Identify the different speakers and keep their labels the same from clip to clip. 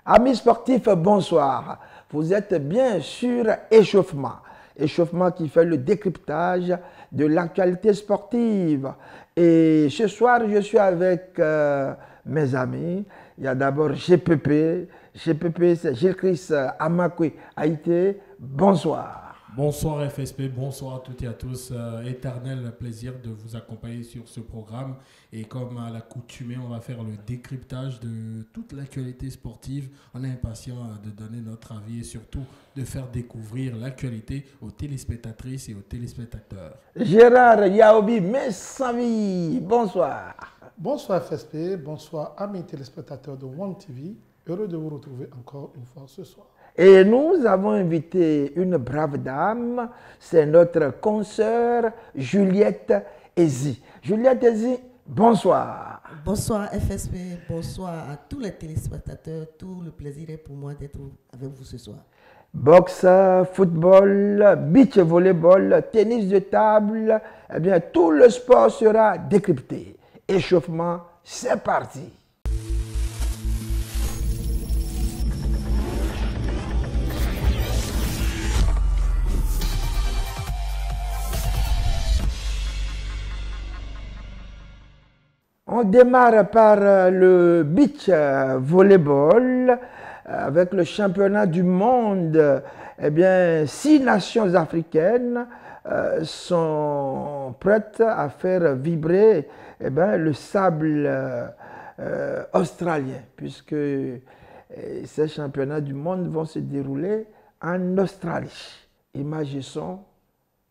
Speaker 1: Amis sportifs, bonsoir. Vous êtes bien sûr échauffement. Échauffement qui fait le décryptage de l'actualité sportive. Et ce soir, je suis avec mes amis. Il y a d'abord GPP. GPP, c'est Gilles-Chris Amakwe Haïté. Bonsoir.
Speaker 2: Bonsoir FSP, bonsoir à toutes et à tous. Éternel plaisir de vous accompagner sur ce programme. Et comme à l'accoutumée, on va faire le décryptage de toute l'actualité sportive. On est impatient de donner notre avis et surtout de faire découvrir l'actualité aux téléspectatrices et aux téléspectateurs.
Speaker 1: Gérard Yaobi Messavi, bonsoir.
Speaker 3: Bonsoir FSP, bonsoir amis téléspectateurs de One TV. Heureux de vous retrouver encore une fois ce soir.
Speaker 1: Et nous avons invité une brave dame, c'est notre consoeur Juliette Ezi. Juliette Ezi, bonsoir.
Speaker 4: Bonsoir FSP, bonsoir à tous les téléspectateurs. Tout le plaisir est pour moi d'être avec vous ce soir.
Speaker 1: Boxe, football, beach volleyball, tennis de table, eh bien tout le sport sera décrypté. Échauffement, c'est parti. On démarre par le beach volleyball avec le championnat du monde. Eh bien, 6 nations africaines sont prêtes à faire vibrer le sable australien, puisque ces championnats du monde vont se dérouler en Australie. Images et son,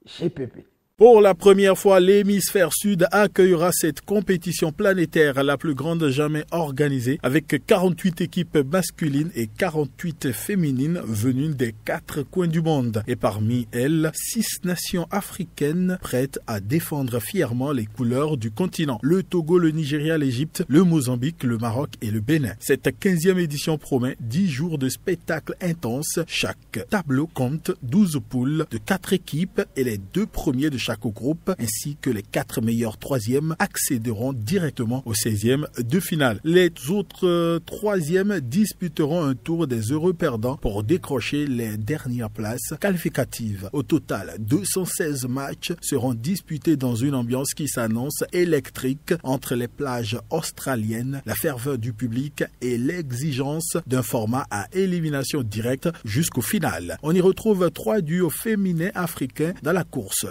Speaker 1: GPP.
Speaker 5: Pour la première fois, l'hémisphère sud accueillera cette compétition planétaire la plus grande jamais organisée avec 48 équipes masculines et 48 féminines venues des 4 coins du monde. Et parmi elles, 6 nations africaines prêtes à défendre fièrement les couleurs du continent. Le Togo, le Nigeria, l'Égypte, le Mozambique, le Maroc et le Bénin. Cette 15e édition promet 10 jours de spectacles intenses. Chaque tableau compte 12 poules de 4 équipes et les 2 premiers de chaque groupe ainsi que les 4 meilleurs troisièmes accéderont directement au 16e de finale. Les autres troisièmes disputeront un tour des heureux perdants pour décrocher les dernières places qualificatives. Au total, 216 matchs seront disputés dans une ambiance qui s'annonce électrique entre les plages australiennes, la ferveur du public et l'exigence d'un format à élimination directe jusqu'au final. On y retrouve 3 duos féminins africains dans la course.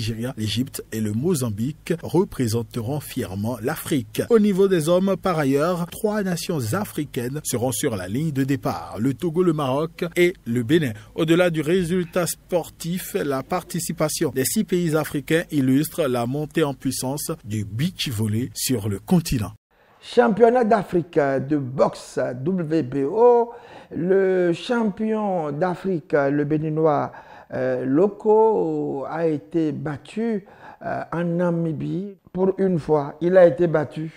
Speaker 5: Nigeria, l'Égypte et le Mozambique représenteront fièrement l'Afrique. Au niveau des hommes, par ailleurs, 3 nations africaines seront sur la ligne de départ, le Togo, le Maroc et le Bénin. Au-delà du résultat sportif, la participation des 6 pays africains illustre la montée en puissance du beach volley sur le continent.
Speaker 1: Championnat d'Afrique de boxe WBO, le champion d'Afrique, le Béninois Loko, a été battu en Namibie pour une fois. Il a été battu.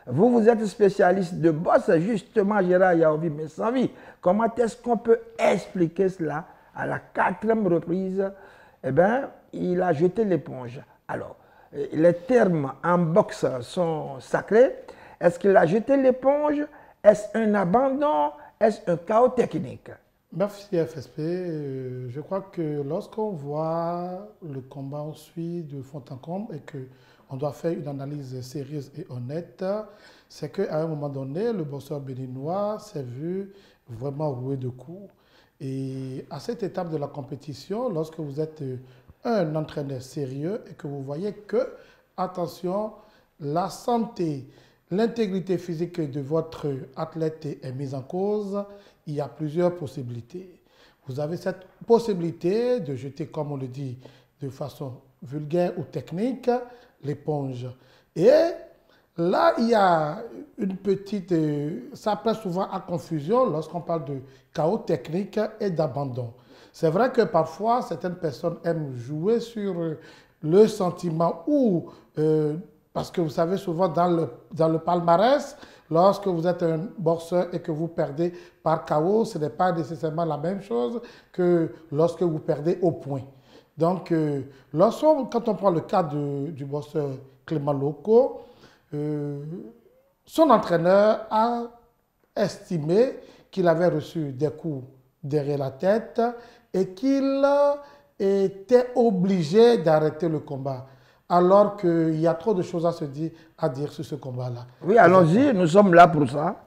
Speaker 1: Vous êtes spécialiste de boxe, justement, Gérard Yaobi Messavi. Comment est-ce qu'on peut expliquer cela? À la 4e reprise, eh bien, il a jeté l'éponge. Alors, les termes en boxe sont sacrés. Est-ce qu'il a jeté l'éponge? Est-ce un abandon? Est-ce un chaos technique?
Speaker 3: Merci FSP. Je crois que lorsqu'on voit le combat, on suit de fond en comble et qu'on doit faire une analyse sérieuse et honnête, c'est qu'à un moment donné, le boxeur béninois s'est vu vraiment roué de coups. Et à cette étape de la compétition, lorsque vous êtes un entraîneur sérieux et que vous voyez que, attention, la santé, l'intégrité physique de votre athlète est mise en cause, il y a plusieurs possibilités. Vous avez cette possibilité de jeter, comme on le dit de façon vulgaire ou technique, l'éponge. Et là, il y a une petite... ça prête souvent à confusion lorsqu'on parle de chaos technique et d'abandon. C'est vrai que parfois, certaines personnes aiment jouer sur le sentiment ou... parce que vous savez, souvent dans le palmarès, lorsque vous êtes un boxeur et que vous perdez par KO, ce n'est pas nécessairement la même chose que lorsque vous perdez au point. Donc, quand on prend le cas du boxeur Clément Loko, son entraîneur a estimé qu'il avait reçu des coups derrière la tête et qu'il était obligé d'arrêter le combat. Alors qu'il y a trop de choses à dire sur ce combat-là.
Speaker 1: Oui, allons-y, nous sommes là pour ça.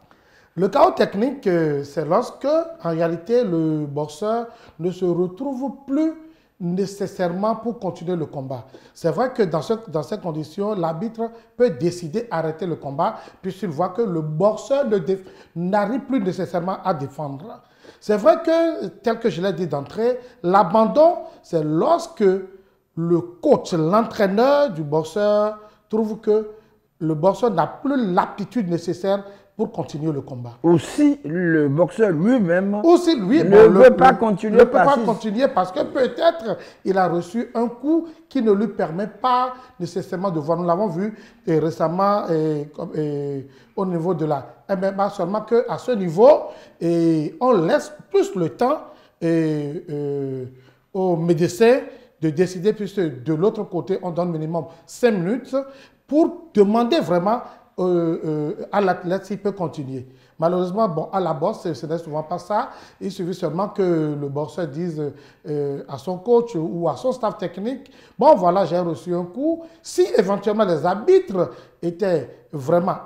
Speaker 3: Le chaos technique, c'est lorsque, en réalité, le boxeur ne se retrouve plus nécessairement pour continuer le combat. C'est vrai que dans ces conditions, l'arbitre peut décider d'arrêter le combat puisqu'il voit que le boxeur n'arrive plus nécessairement à défendre. C'est vrai que, tel que je l'ai dit d'entrée, l'abandon, c'est lorsque le coach, l'entraîneur du boxeur trouve que le boxeur n'a plus l'aptitude nécessaire pour continuer le combat.
Speaker 1: Aussi, le boxeur lui-même
Speaker 3: ne
Speaker 1: veut pas continuer
Speaker 3: parce que peut-être il a reçu un coup qui ne lui permet pas nécessairement de voir. Nous l'avons vu récemment au niveau de la MMA, seulement qu'à ce niveau, on laisse plus le temps aux médecins de décider, puisque de l'autre côté, on donne minimum 5 minutes pour demander vraiment à l'athlète s'il peut continuer. Malheureusement, bon, à la boxe, ce n'est souvent pas ça. Il suffit seulement que le boxeur dise à son coach ou à son staff technique, bon voilà, j'ai reçu un coup. Si éventuellement les arbitres étaient vraiment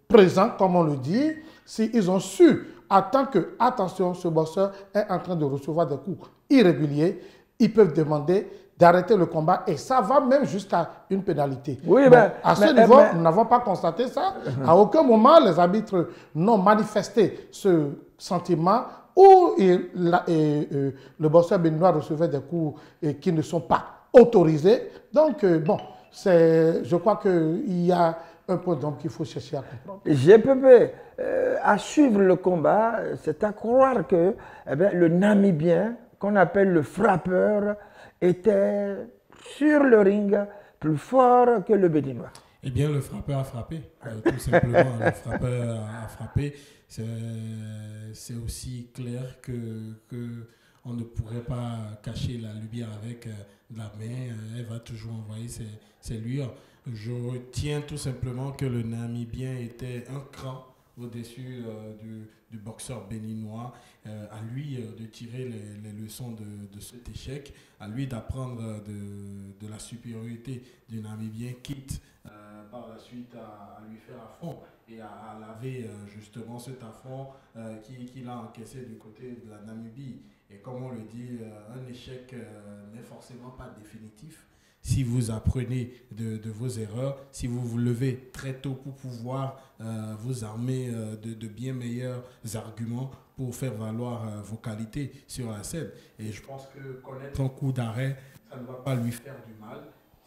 Speaker 3: présents, comme on le dit, s'ils ont su attendre que, attention, ce boxeur est en train de recevoir des coups irréguliers, ils peuvent demander d'arrêter le combat et ça va même jusqu'à une pénalité.
Speaker 1: Oui,
Speaker 3: à ce niveau, nous n'avons pas constaté ça. À aucun moment, les arbitres n'ont manifesté ce sentiment où le boxeur béninois recevait des coups qui ne sont pas autorisés. Donc, bon, je crois qu'il y a un point qu'il faut chercher à comprendre.
Speaker 1: GPP, à suivre le combat, c'est à croire que le Namibien, qu'on appelle le frappeur, était sur le ring plus fort que le Béninois.
Speaker 2: Eh bien, le frappeur a frappé, tout simplement. Le frappeur a frappé. C'est aussi clair que on ne pourrait pas cacher la lumière avec la main. Elle va toujours envoyer ses lueurs. Je retiens tout simplement que le Namibien était un cran au-dessus du boxeur béninois, à lui de tirer les leçons de cet échec, à lui d'apprendre de la supériorité du Namibien, quitte par la suite à lui faire affront et à laver justement cet affront qu'il a encaissé du côté de la Namibie. Et comme on le dit, un échec n'est forcément pas définitif. Si vous apprenez de vos erreurs, si vous vous levez très tôt pour pouvoir vous armer de bien meilleurs arguments pour faire valoir vos qualités sur la scène. Et je pense que connaître un coup d'arrêt, ça ne va pas lui faire du mal.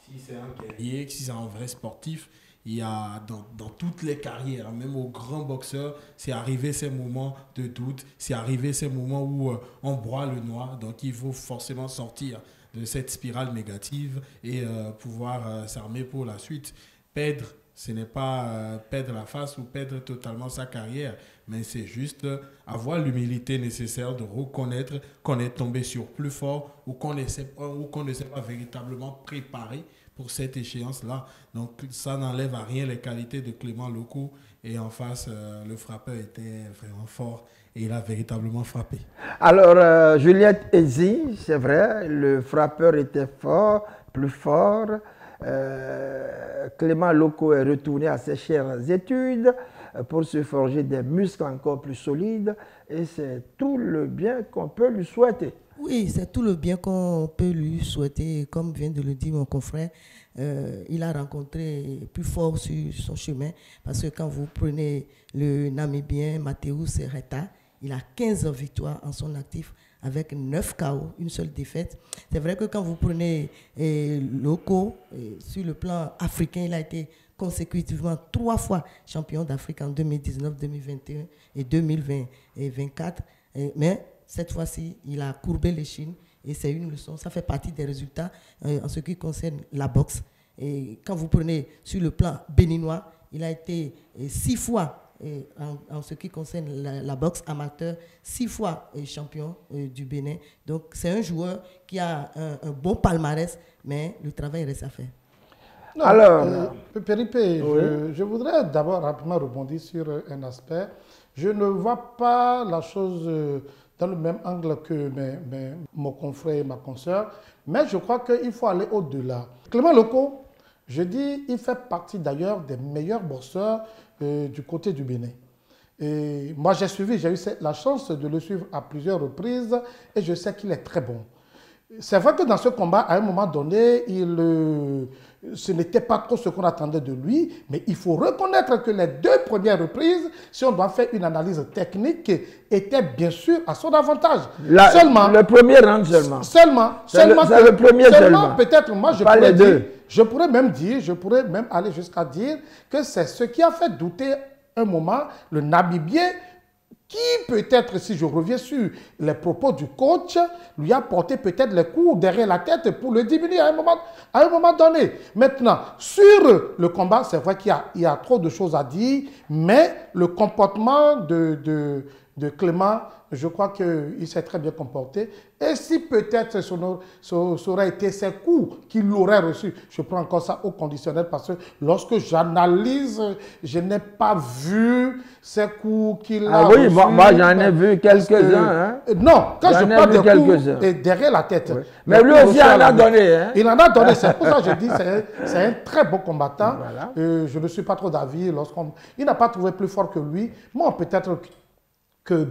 Speaker 2: Si c'est un guerrier, si c'est un vrai sportif, il y a dans toutes les carrières, même aux grands boxeurs, c'est arrivé ces moments de doute, c'est arrivé ces moments où on broie le noir. Donc il faut forcément sortir de cette spirale négative et pouvoir s'armer pour la suite. Perdre, ce n'est pas perdre la face ou perdre totalement sa carrière, mais c'est juste avoir l'humilité nécessaire de reconnaître qu'on est tombé sur plus fort ou qu'on ne s'est pas véritablement préparé pour cette échéance-là. Donc ça n'enlève à rien les qualités de Clément Loko, et en face, le frappeur était vraiment fort. Et il a véritablement frappé.
Speaker 1: Alors, Juliette Ezi, c'est vrai, le frappeur était fort, plus fort. Clément Loko est retourné à ses chères études pour se forger des muscles encore plus solides. Et c'est tout le bien qu'on peut lui souhaiter.
Speaker 4: Oui, c'est tout le bien qu'on peut lui souhaiter. Comme vient de le dire mon confrère, il a rencontré plus fort sur son chemin. Parce que quand vous prenez le Namibien Mathéus Reta, il a 15 victoires en son actif avec 9 KO, une seule défaite. C'est vrai que quand vous prenez Loko, sur le plan africain, il a été consécutivement 3 fois champion d'Afrique en 2019, 2021 et 2024. Mais cette fois-ci, il a courbé l'échine et c'est une leçon. Ça fait partie des résultats en ce qui concerne la boxe. Et quand vous prenez sur le plan béninois, il a été 6 fois en ce qui concerne la boxe amateur, 6 fois champion du Bénin. Donc c'est un joueur qui a un bon palmarès, mais le travail reste à faire.
Speaker 3: Non,
Speaker 1: Alors,
Speaker 3: Péripé, je voudrais d'abord rapidement rebondir sur un aspect. Je ne vois pas la chose dans le même angle que mon confrère et ma consoeur, mais je crois qu'il faut aller au-delà. Clément Loko, je dis, il fait partie d'ailleurs des meilleurs boxeurs du côté du Bénin. Et moi, j'ai eu la chance de le suivre à plusieurs reprises et je sais qu'il est très bon. C'est vrai que dans ce combat, à un moment donné, ce n'était pas trop ce qu'on attendait de lui, mais il faut reconnaître que les 2 premières reprises, si on doit faire une analyse technique, étaient bien sûr à son avantage. Seulement,
Speaker 1: le premier round seulement.
Speaker 3: C'est
Speaker 1: le premier seulement.
Speaker 3: Peut-être, moi, je pourrais même aller jusqu'à dire que c'est ce qui a fait douter un moment le Namibien, qui peut-être, si je reviens sur les propos du coach, lui a porté peut-être les coups derrière la tête pour le diminuer à un moment donné. Maintenant, sur le combat, c'est vrai qu'il y a trop de choses à dire, mais le comportement de Clément, je crois qu'il s'est très bien comporté. Et si peut-être ça aurait été ses coups qu'il aurait reçus, je prends encore ça au conditionnel parce que lorsque j'analyse, je n'ai pas vu ces coups qu'il a reçus.
Speaker 1: Moi j'en ai vu quelques-uns.
Speaker 3: Non, quand je parle de coups derrière la tête.
Speaker 1: Oui. Mais lui aussi en a donné. Hein.
Speaker 3: Il en a donné, c'est pour ça que je dis c'est un très bon combattant. Voilà. Je ne suis pas trop d'avis il n'a pas trouvé plus fort que lui. Moi, peut-être que,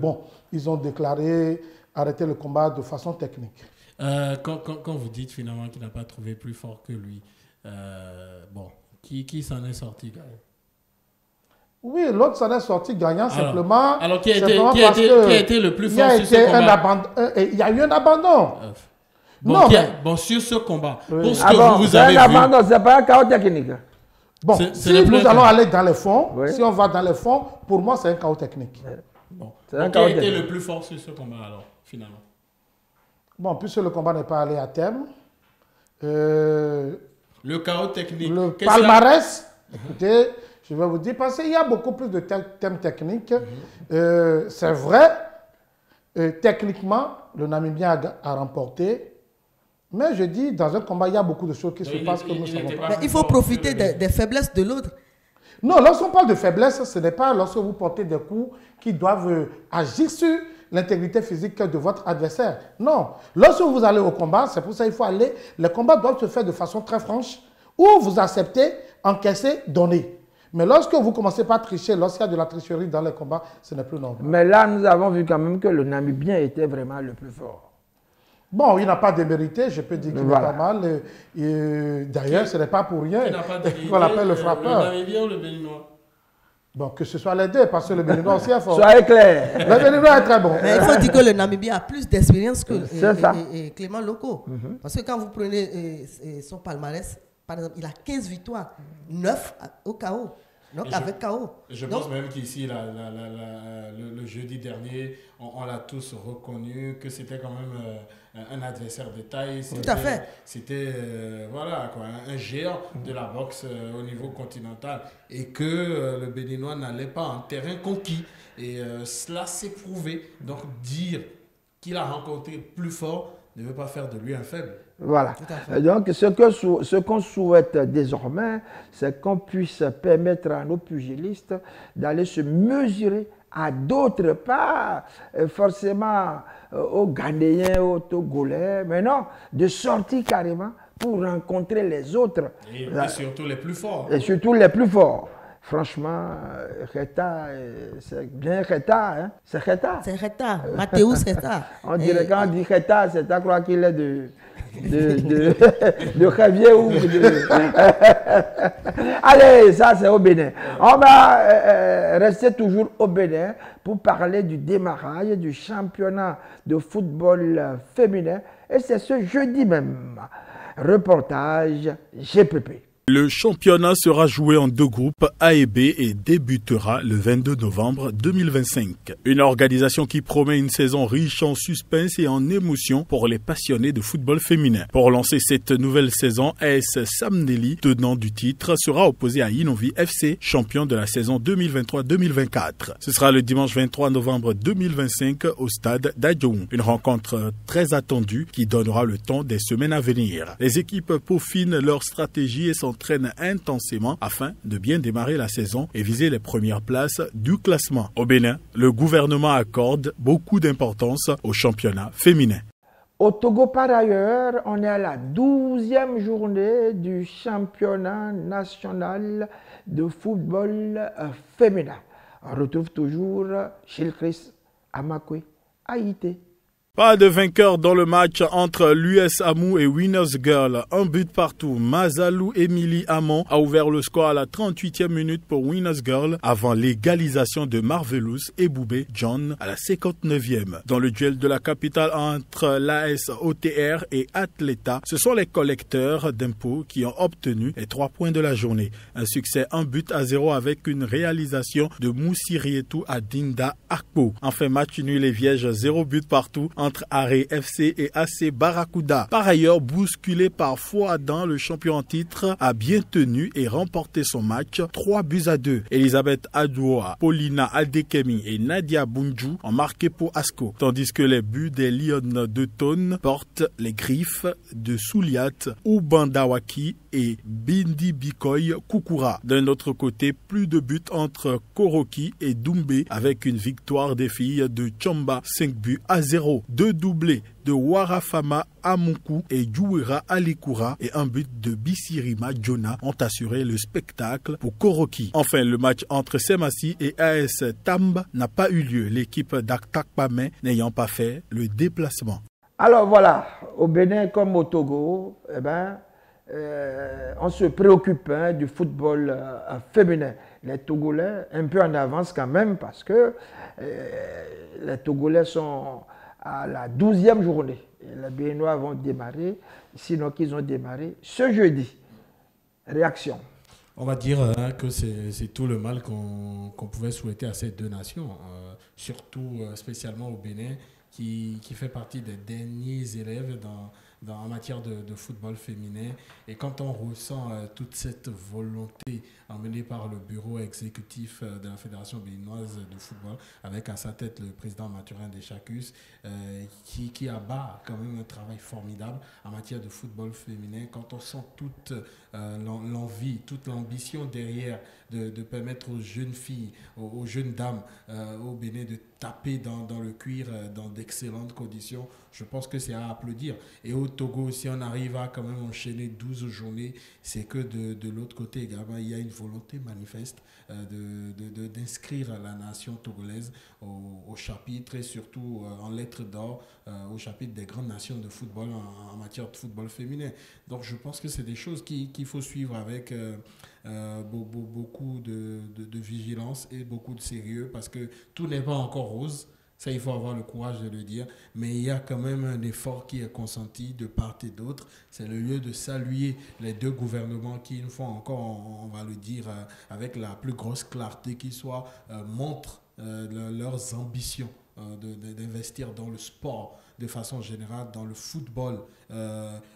Speaker 3: ils ont déclaré arrêter le combat de façon technique.
Speaker 2: Quand vous dites finalement qu'il n'a pas trouvé plus fort que lui, qui s'en est sorti gagnant?
Speaker 3: Oui, l'autre s'en est sorti gagnant simplement.
Speaker 2: Alors qui a été le plus fort sur ce combat?
Speaker 3: Il y a eu un abandon.
Speaker 2: Sur ce combat, pour ce
Speaker 1: que
Speaker 2: vous avez vu...
Speaker 1: un abandon, ce n'est pas un chaos technique.
Speaker 3: Bon, si nous allons aller dans les fonds, si on va dans les fonds, pour moi, c'est un chaos technique.
Speaker 2: Qui a été le plus fort sur ce combat alors, finalement?
Speaker 3: Puisque le combat n'est pas allé à terme.
Speaker 2: Le chaos technique.
Speaker 3: Le palmarès, écoutez, je vais vous dire, parce qu'il y a beaucoup plus de thèmes techniques. C'est vrai, techniquement, le Namibien a remporté. Mais je dis, dans un combat, il y a beaucoup de choses qui se passent que nous ne savons pas.
Speaker 4: Mais il faut profiter des faiblesses de l'autre.
Speaker 3: Non, lorsqu'on parle de faiblesse, ce n'est pas lorsque vous portez des coups qui doivent agir sur l'intégrité physique de votre adversaire. Non. Lorsque vous allez au combat, c'est pour ça qu'il faut aller. Les combats doivent se faire de façon très franche, où vous acceptez, encaisser, donner. Mais lorsque vous commencez par tricher, lorsqu'il y a de la tricherie dans les combats, ce n'est plus normal.
Speaker 1: Mais là, nous avons vu quand même que le Namibien était vraiment le plus fort.
Speaker 3: Il n'a pas démérité, je peux dire qu'il est pas mal. D'ailleurs, ce n'est pas pour rien qu'on l'appelle le frappeur.
Speaker 2: Le Namibien ou le Béninois?
Speaker 3: Que ce soit les deux, parce que le Béninois aussi est fort.
Speaker 1: Soyez clair.
Speaker 3: Le Béninois est très bon.
Speaker 4: Mais il faut dire que le Namibien a plus d'expérience que Clément Loko. Parce que quand vous prenez son palmarès, par exemple, il a 15 victoires, 9 au KO. Donc avec KO.
Speaker 2: Je pense même qu'ici, le jeudi dernier, on l'a tous reconnu que c'était quand même un adversaire de taille.
Speaker 4: Tout à fait.
Speaker 2: C'était un géant de la boxe au niveau continental. Et que le Béninois n'allait pas en terrain conquis. Et cela s'est prouvé. Donc dire qu'il a rencontré plus fort ne veut pas faire de lui un faible.
Speaker 1: Voilà. Donc, ce qu'on souhaite désormais, c'est qu'on puisse permettre à nos pugilistes d'aller se mesurer à d'autres, pas forcément aux Ghanéens, aux Togolais, mais non, de sortir carrément pour rencontrer les autres.
Speaker 2: Et surtout les plus forts.
Speaker 1: Et surtout les plus forts. Franchement, Reta, c'est bien Reta, hein? C'est Reta.
Speaker 4: C'est Reta, Mathéus Reta.
Speaker 1: On dirait quand on dit Reta, c'est à croire qu'il est de Javier ou de... Allez, ça c'est au Bénin. On va rester toujours au Bénin pour parler du démarrage du championnat de football féminin. Et c'est ce jeudi même. Reportage GPP.
Speaker 5: Le championnat sera joué en 2 groupes A et B et débutera le 22 novembre 2025. Une organisation qui promet une saison riche en suspense et en émotion pour les passionnés de football féminin. Pour lancer cette nouvelle saison, AS Samneli, tenant du titre, sera opposé à Inovi FC, champion de la saison 2023-2024. Ce sera le dimanche 23 novembre 2025 au stade d'Adjoun. Une rencontre très attendue qui donnera le temps des semaines à venir. Les équipes peaufinent leur stratégie et sont s'entraînent intensément afin de bien démarrer la saison et viser les premières places du classement. Au Bénin, le gouvernement accorde beaucoup d'importance au championnat féminin.
Speaker 1: Au Togo, par ailleurs, on est à la 12e journée du championnat national de football féminin. On retrouve toujours Chilkris Amakwe, Haïti.
Speaker 5: Pas de vainqueur dans le match entre l'US Amou et Winners Girl. Un but partout. Mazalou Emily Amon a ouvert le score à la 38e minute pour Winners Girl avant l'égalisation de Marvelous et Boubé John à la 59e. Dans le duel de la capitale entre l'AS OTR et Atleta, ce sont les collecteurs d'impôts qui ont obtenu les 3 points de la journée. Un succès 1-0 avec une réalisation de Moussirietou à Dinda Akpo. Enfin, match nul et Viège, 0 but partout entre Aré FC et AC Barracuda. Par ailleurs, bousculé par Fouadan, le champion en titre a bien tenu et remporté son match 3-2. Elisabeth Adoua, Paulina Aldekemi et Nadia Bunju ont marqué pour Asco, tandis que les buts des Lions de Tone portent les griffes de Souliat, Ubandawaki et Bindi Bikoy Kukura. D'un autre côté, plus de buts entre Koroki et Doumbé avec une victoire des filles de Chamba 5-0. 2 doublés de Warafama Amunku et Djouira Alikoura et un but de Bissirima Jona ont assuré le spectacle pour Koroki. Enfin, le match entre Semassi et AS Tamba n'a pas eu lieu, l'équipe d'Aktakpame n'ayant pas fait le déplacement.
Speaker 1: Alors voilà, au Bénin comme au Togo, on se préoccupe du football féminin. Les Togolais, un peu en avance quand même, parce que les Togolais sont à la 12e journée. Et les Béninois vont démarrer, sinon qu'ils ont démarré ce jeudi. Réaction.
Speaker 2: On va dire que c'est tout le mal qu'on pouvait souhaiter à ces deux nations, surtout spécialement au Bénin, qui fait partie des derniers élèves en matière de football féminin. Et quand on ressent toute cette volonté emmenée par le bureau exécutif de la Fédération béninoise de football, avec à sa tête le président Mathurin Deschacus, qui abat quand même un travail formidable en matière de football féminin, quand on sent toute l'envie, toute l'ambition derrière de permettre aux jeunes filles, aux jeunes dames au Bénin de taper dans le cuir dans d'excellentes conditions, je pense que c'est à applaudir. Et au Togo, si on arrive à quand même enchaîner 12 journées, c'est que de l'autre côté également, il y a une volonté manifeste d'inscrire la nation togolaise au chapitre et surtout en lettres d'or au chapitre des grandes nations de football en matière de football féminin. Donc je pense que c'est des choses qu'il faut suivre avec beaucoup de vigilance et beaucoup de sérieux, parce que tout n'est pas encore rose. Ça, il faut avoir le courage de le dire. Mais il y a quand même un effort qui est consenti de part et d'autre. C'est le lieu de saluer les deux gouvernements qui, une fois encore, on va le dire avec la plus grosse clarté qui soit, montrent leurs ambitions d'investir dans le sport de façon générale, dans le football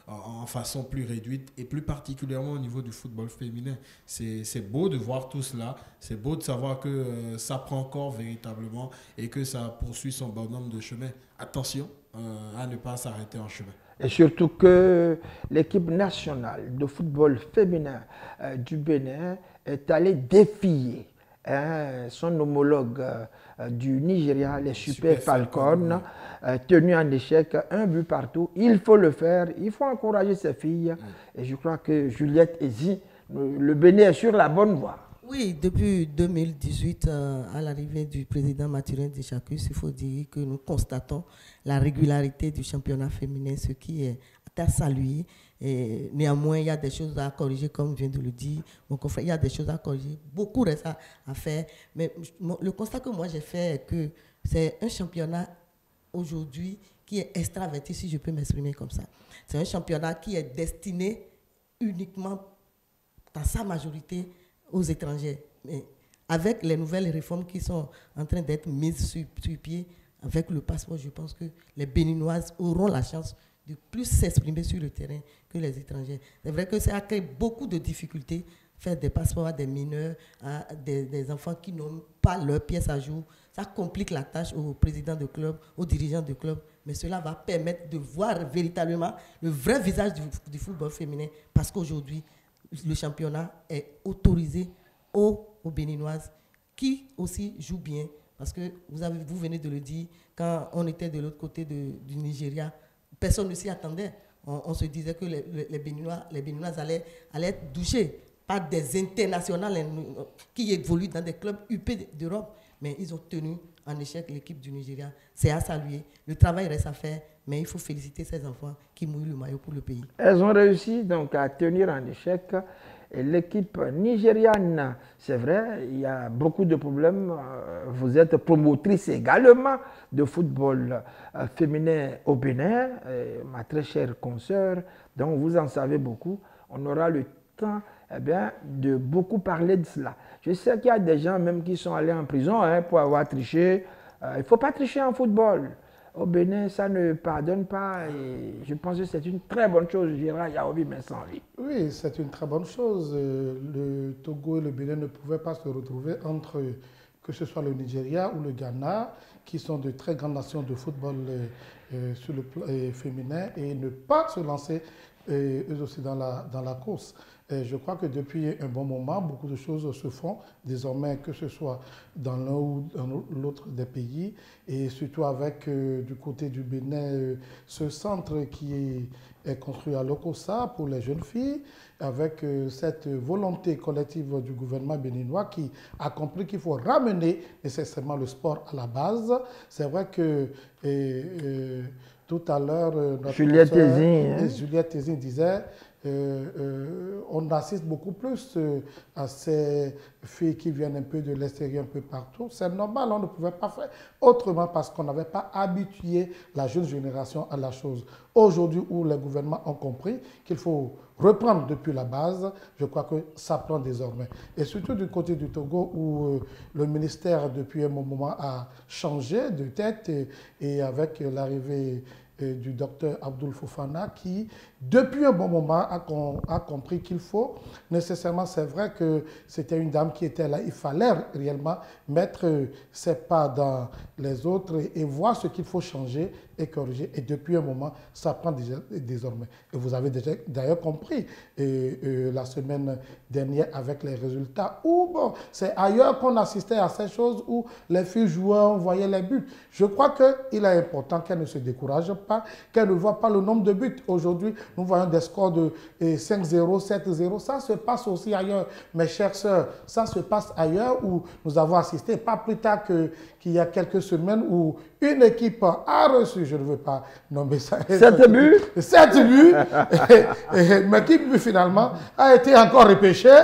Speaker 2: en façon plus réduite et plus particulièrement au niveau du football féminin. C'est beau de voir tout cela, c'est beau de savoir que ça prend corps véritablement et que ça poursuit son bonhomme de chemin. Attention à ne pas s'arrêter en chemin.
Speaker 1: Et surtout que l'équipe nationale de football féminin du Bénin est allée défier son homologue du Nigeria, les Super Falcons, tenu en échec, 1 but partout. Il faut le faire, il faut encourager ces filles. Et je crois que Juliette Ezi, le Bénin est sur la bonne voie.
Speaker 4: Oui, depuis 2018, à l'arrivée du président Mathurin Deschacus, il faut dire que nous constatons la régularité du championnat féminin, ce qui est à saluer. Et néanmoins, il y a des choses à corriger, comme vient de le dire mon confrère. Il y a des choses à corriger, beaucoup reste à faire. Mais le constat que moi j'ai fait est que c'est un championnat aujourd'hui qui est extraverti, si je peux m'exprimer comme ça. C'est un championnat qui est destiné uniquement, dans sa majorité, aux étrangers. Mais avec les nouvelles réformes qui sont en train d'être mises sur pied, avec le passeport, je pense que les Béninoises auront la chance de plus s'exprimer sur le terrain que les étrangers. C'est vrai que ça a créé beaucoup de difficultés, faire des passeports à des mineurs, à des enfants qui n'ont pas leurs pièces à jour. Ça complique la tâche aux présidents de club, aux dirigeants de club, mais cela va permettre de voir véritablement le vrai visage du football féminin, parce qu'aujourd'hui, le championnat est autorisé aux Béninoises qui aussi jouent bien. Parce que vous venez de le dire, quand on était de l'autre côté du Nigeria, personne ne s'y attendait. On se disait que les Béninoises allaient être touchées par des internationales qui évoluent dans des clubs UP d'Europe. Mais ils ont tenu en échec l'équipe du Nigeria. C'est à saluer. Le travail reste à faire, mais il faut féliciter ces enfants qui mouillent le maillot pour le pays.
Speaker 1: Elles ont réussi donc à tenir en échec l'équipe nigériane. C'est vrai, il y a beaucoup de problèmes. Vous êtes promotrice également de football féminin au Bénin, ma très chère consoeur. Donc vous en savez beaucoup. On aura le temps de beaucoup parler de cela. Je sais qu'il y a des gens même qui sont allés en prison pour avoir triché. Il ne faut pas tricher en football. Au Bénin, ça ne pardonne pas et je pense que c'est une très bonne chose, Gérard Yaobi Messanvi.
Speaker 3: Oui, c'est une très bonne chose. Le Togo et le Bénin ne pouvaient pas se retrouver entre, que ce soit le Nigeria ou le Ghana, qui sont de très grandes nations de football sur le plan féminin, et ne pas se lancer eux aussi dans la course. Et je crois que depuis un bon moment, beaucoup de choses se font désormais, que ce soit dans l'un ou dans l'autre des pays, et surtout avec du côté du Bénin ce centre qui est construit à Lokossa pour les jeunes filles, avec cette volonté collective du gouvernement béninois qui a compris qu'il faut ramener nécessairement le sport à la base. C'est vrai que tout à l'heure,
Speaker 1: Juliette
Speaker 3: Tézin disait on assiste beaucoup plus à ces filles qui viennent un peu de l'extérieur, un peu partout. C'est normal, on ne pouvait pas faire autrement parce qu'on n'avait pas habitué la jeune génération à la chose. Aujourd'hui, où les gouvernements ont compris qu'il faut reprendre depuis la base, je crois que ça prend désormais. Et surtout du côté du Togo, où le ministère, depuis un moment, a changé de tête, et avec l'arrivée du docteur Abdoul Fofana, qui, depuis un bon moment, a compris qu'il faut nécessairement, c'est vrai que c'était une dame qui était là, il fallait réellement mettre ses pas dans les autres et voir ce qu'il faut changer et corriger. Et depuis un moment, ça prend désormais. Et vous avez d'ailleurs compris la semaine dernière avec les résultats, où bon, c'est ailleurs qu'on assistait à ces choses, où les filles jouaient, on voyait les buts. Je crois qu'il est important qu'elles ne se découragent pas, qu'elles ne voient pas le nombre de buts. Aujourd'hui, nous voyons des scores de 5-0, 7-0. Ça se passe aussi ailleurs, mes chères sœurs. Ça se passe ailleurs, où nous avons assisté, pas plus tard qu'il y a quelques semaines, où une équipe a reçu, je ne veux pas nommer ça,
Speaker 1: 7 buts.
Speaker 3: 7 buts, mais qui finalement a été encore repêché.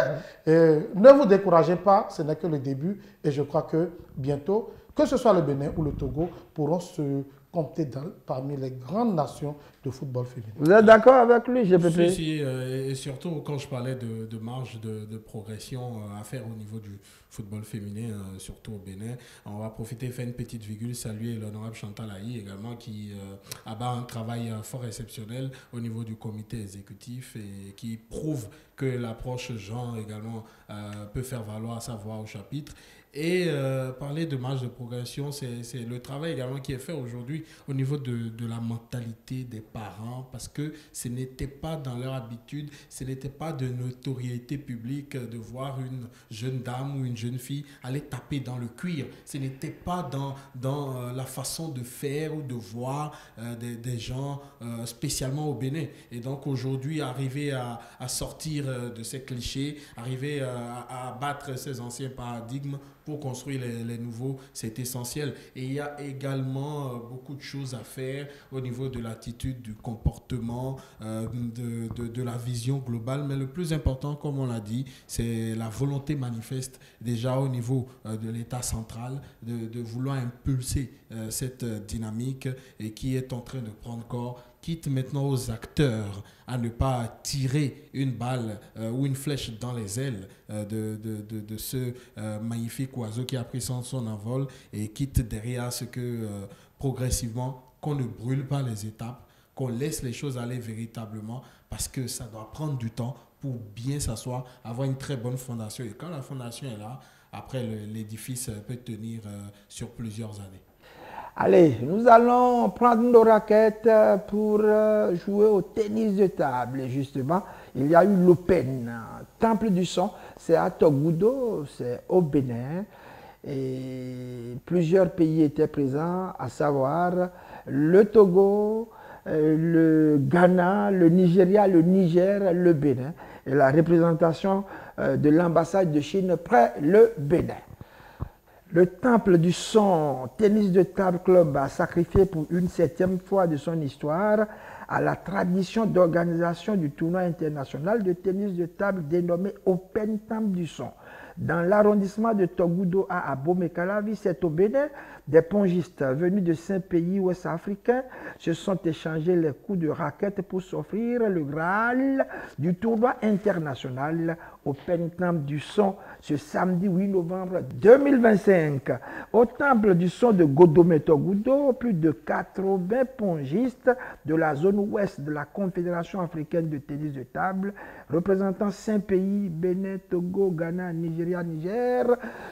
Speaker 3: Ne vous découragez pas, ce n'est que le début, et je crois que bientôt, que ce soit le Bénin ou le Togo, pourront se compter parmi les grandes nations de football féminin.
Speaker 1: Vous êtes d'accord avec lui, GPP?
Speaker 2: Si, et surtout quand je parlais de marge de progression à faire au niveau du football féminin, surtout au Bénin, on va profiter, faire une petite virgule, saluer l'honorable Chantal Aïe également, qui abat un travail fort exceptionnel au niveau du comité exécutif et qui prouve que l'approche genre également peut faire valoir sa voix au chapitre. Et parler de marge de progression, c'est le travail également qui est fait aujourd'hui au niveau de la mentalité des parents, parce que ce n'était pas dans leur habitude, ce n'était pas de notoriété publique de voir une jeune dame ou une jeune fille aller taper dans le cuir. Ce n'était pas dans la façon de faire ou de voir des gens spécialement au Bénin. Et donc aujourd'hui, arriver à sortir de ces clichés, arriver à battre ces anciens paradigmes pour construire les nouveaux, c'est essentiel. Et il y a également beaucoup de choses à faire au niveau de l'attitude, du comportement, de la vision globale. Mais le plus important, comme on l'a dit, c'est la volonté manifeste déjà au niveau de l'État central de vouloir impulser cette dynamique et qui est en train de prendre corps. Quitte maintenant aux acteurs à ne pas tirer une balle ou une flèche dans les ailes de ce magnifique oiseau qui a pris son envol, et quitte derrière à ce que progressivement, qu'on ne brûle pas les étapes, qu'on laisse les choses aller véritablement, parce que ça doit prendre du temps pour bien s'asseoir, avoir une très bonne fondation. Et quand la fondation est là, après l'édifice peut tenir sur plusieurs années.
Speaker 1: Allez, nous allons prendre nos raquettes pour jouer au tennis de table. Et justement, il y a eu l'Open, Temple du Son, c'est à Togoudou, c'est au Bénin. Et plusieurs pays étaient présents, à savoir le Togo, le Ghana, le Nigeria, le Niger, le Bénin. Et la représentation de l'ambassade de Chine près le Bénin. Le Temple du Son Tennis de Table Club a sacrifié pour une 7e fois de son histoire à la tradition d'organisation du tournoi international de tennis de table dénommé Open Temple du Son. Dans l'arrondissement de Togoudou à Abomey-Calavi, c'est au Bénin, des pongistes venus de 5 pays ouest-africains se sont échangés les coups de raquette pour s'offrir le Graal du tournoi international Open Temple du Son ce samedi 8 novembre 2025. Au Temple du Son de Godomé-Togoudou, plus de 80 pongistes de la zone ouest de la Confédération africaine de tennis de table, représentant 5 pays, Bénin, Togo, Ghana, Nigeria, Niger,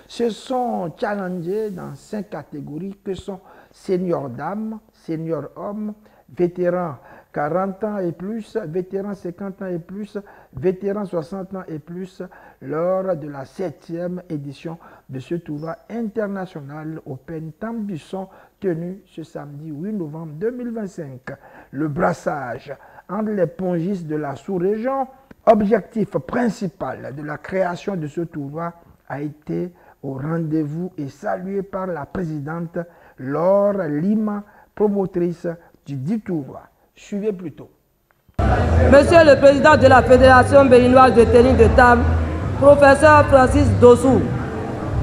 Speaker 1: se sont challengés dans 5 catégories que sont senior dames, senior hommes, vétérans 40 ans et plus, vétérans 50 ans et plus, vétérans 60 ans et plus, lors de la 7e édition de ce tournoi international Open Temple du Son tenu ce samedi 8 novembre 2025. Le brassage entre les pongistes de la sous-région, objectif principal de la création de ce tournoi, a été au rendez-vous et salué par la présidente Laure Lima, promotrice du dit tournoi. Suivez plutôt.
Speaker 6: Monsieur le Président de la Fédération béninoise de tennis de table, professeur Francis Dossou,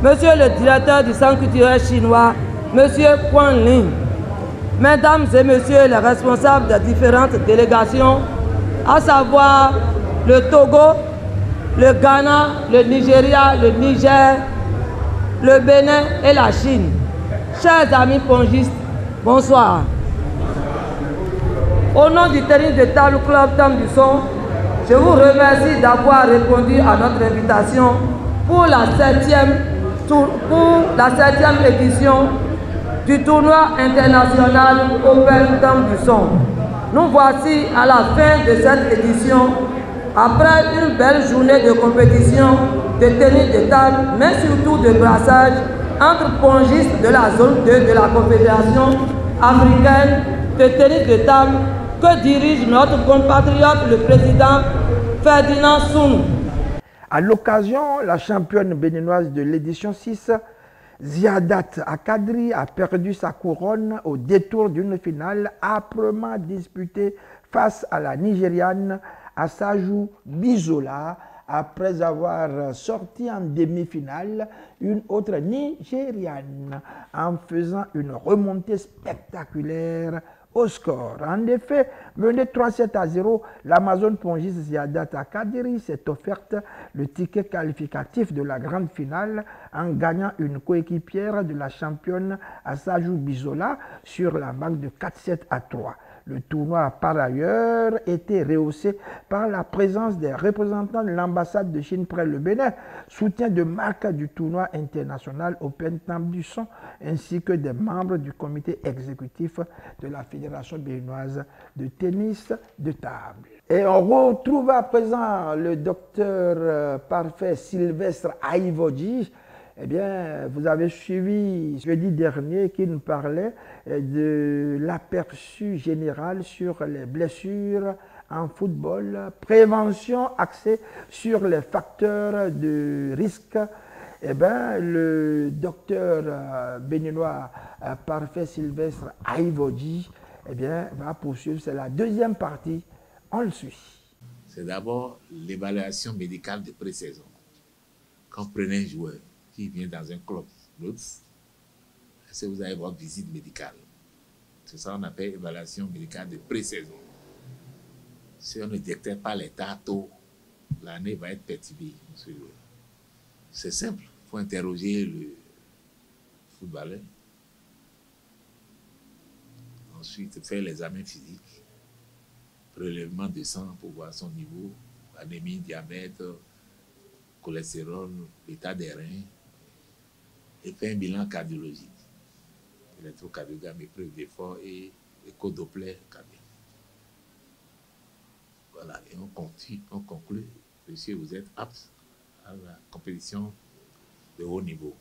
Speaker 6: Monsieur le Directeur du Centre culturel chinois, Monsieur Quan Ling, Mesdames et Messieurs les responsables des différentes délégations, à savoir le Togo, le Ghana, le Nigeria, le Niger, le Bénin et la Chine. Chers amis pongistes, bonsoir. Au nom du tennis de table club Temple du Son, je vous remercie d'avoir répondu à notre invitation pour la 7e édition du tournoi international Open Temple du Son. Nous voici à la fin de cette édition, après une belle journée de compétition de tennis de table, mais surtout de brassage entre pongistes de la zone 2 de la Confédération africaine de tennis de table que dirige notre compatriote le président Ferdinand Sounou.
Speaker 1: À l'occasion, la championne béninoise de l'édition 6, Ziadat Akadri, a perdu sa couronne au détour d'une finale âprement disputée face à la Nigériane Asaju Bizola, après avoir sorti en demi-finale une autre Nigériane en faisant une remontée spectaculaire au score. En effet, menée 3-7-0, l'Amazone pongiste Ziadat Akadri s'est offerte le ticket qualificatif de la grande finale en gagnant une coéquipière de la championne Asaju Bizola sur la marque de 4-7-3. Le tournoi a par ailleurs été rehaussé par la présence des représentants de l'ambassade de Chine près le Bénin, soutien de marque du tournoi international Open Temple du Son, ainsi que des membres du comité exécutif de la Fédération béninoise de tennis de table. Et on retrouve à présent le docteur parfait Sylvestre Aïvodji. Eh bien, vous avez suivi jeudi dernier qui nous parlait de l'aperçu général sur les blessures en football, prévention axée sur les facteurs de risque. Eh bien, le docteur béninois parfait Sylvestre Aïvodji, eh bien, va poursuivre. C'est la deuxième partie. On le suit.
Speaker 7: C'est d'abord l'évaluation médicale de pré-saison. Quand vous prenez un joueur qui vient dans un club, est-ce que vous avez votre visite médicale? C'est ça qu'on appelle évaluation médicale de pré-saison. Si on ne détecte pas l'état tôt, l'année va être perturbée. C'est simple, il faut interroger le footballeur. Ensuite, faire l'examen physique, prélèvement de sang pour voir son niveau, anémie, diabète, cholestérol, l'état des reins, et faire un bilan cardiologique, électrocardiogramme, épreuve d'effort et écho-doppler cardiaque. Voilà, et on conclut. Monsieur, vous êtes apte à la compétition de haut niveau.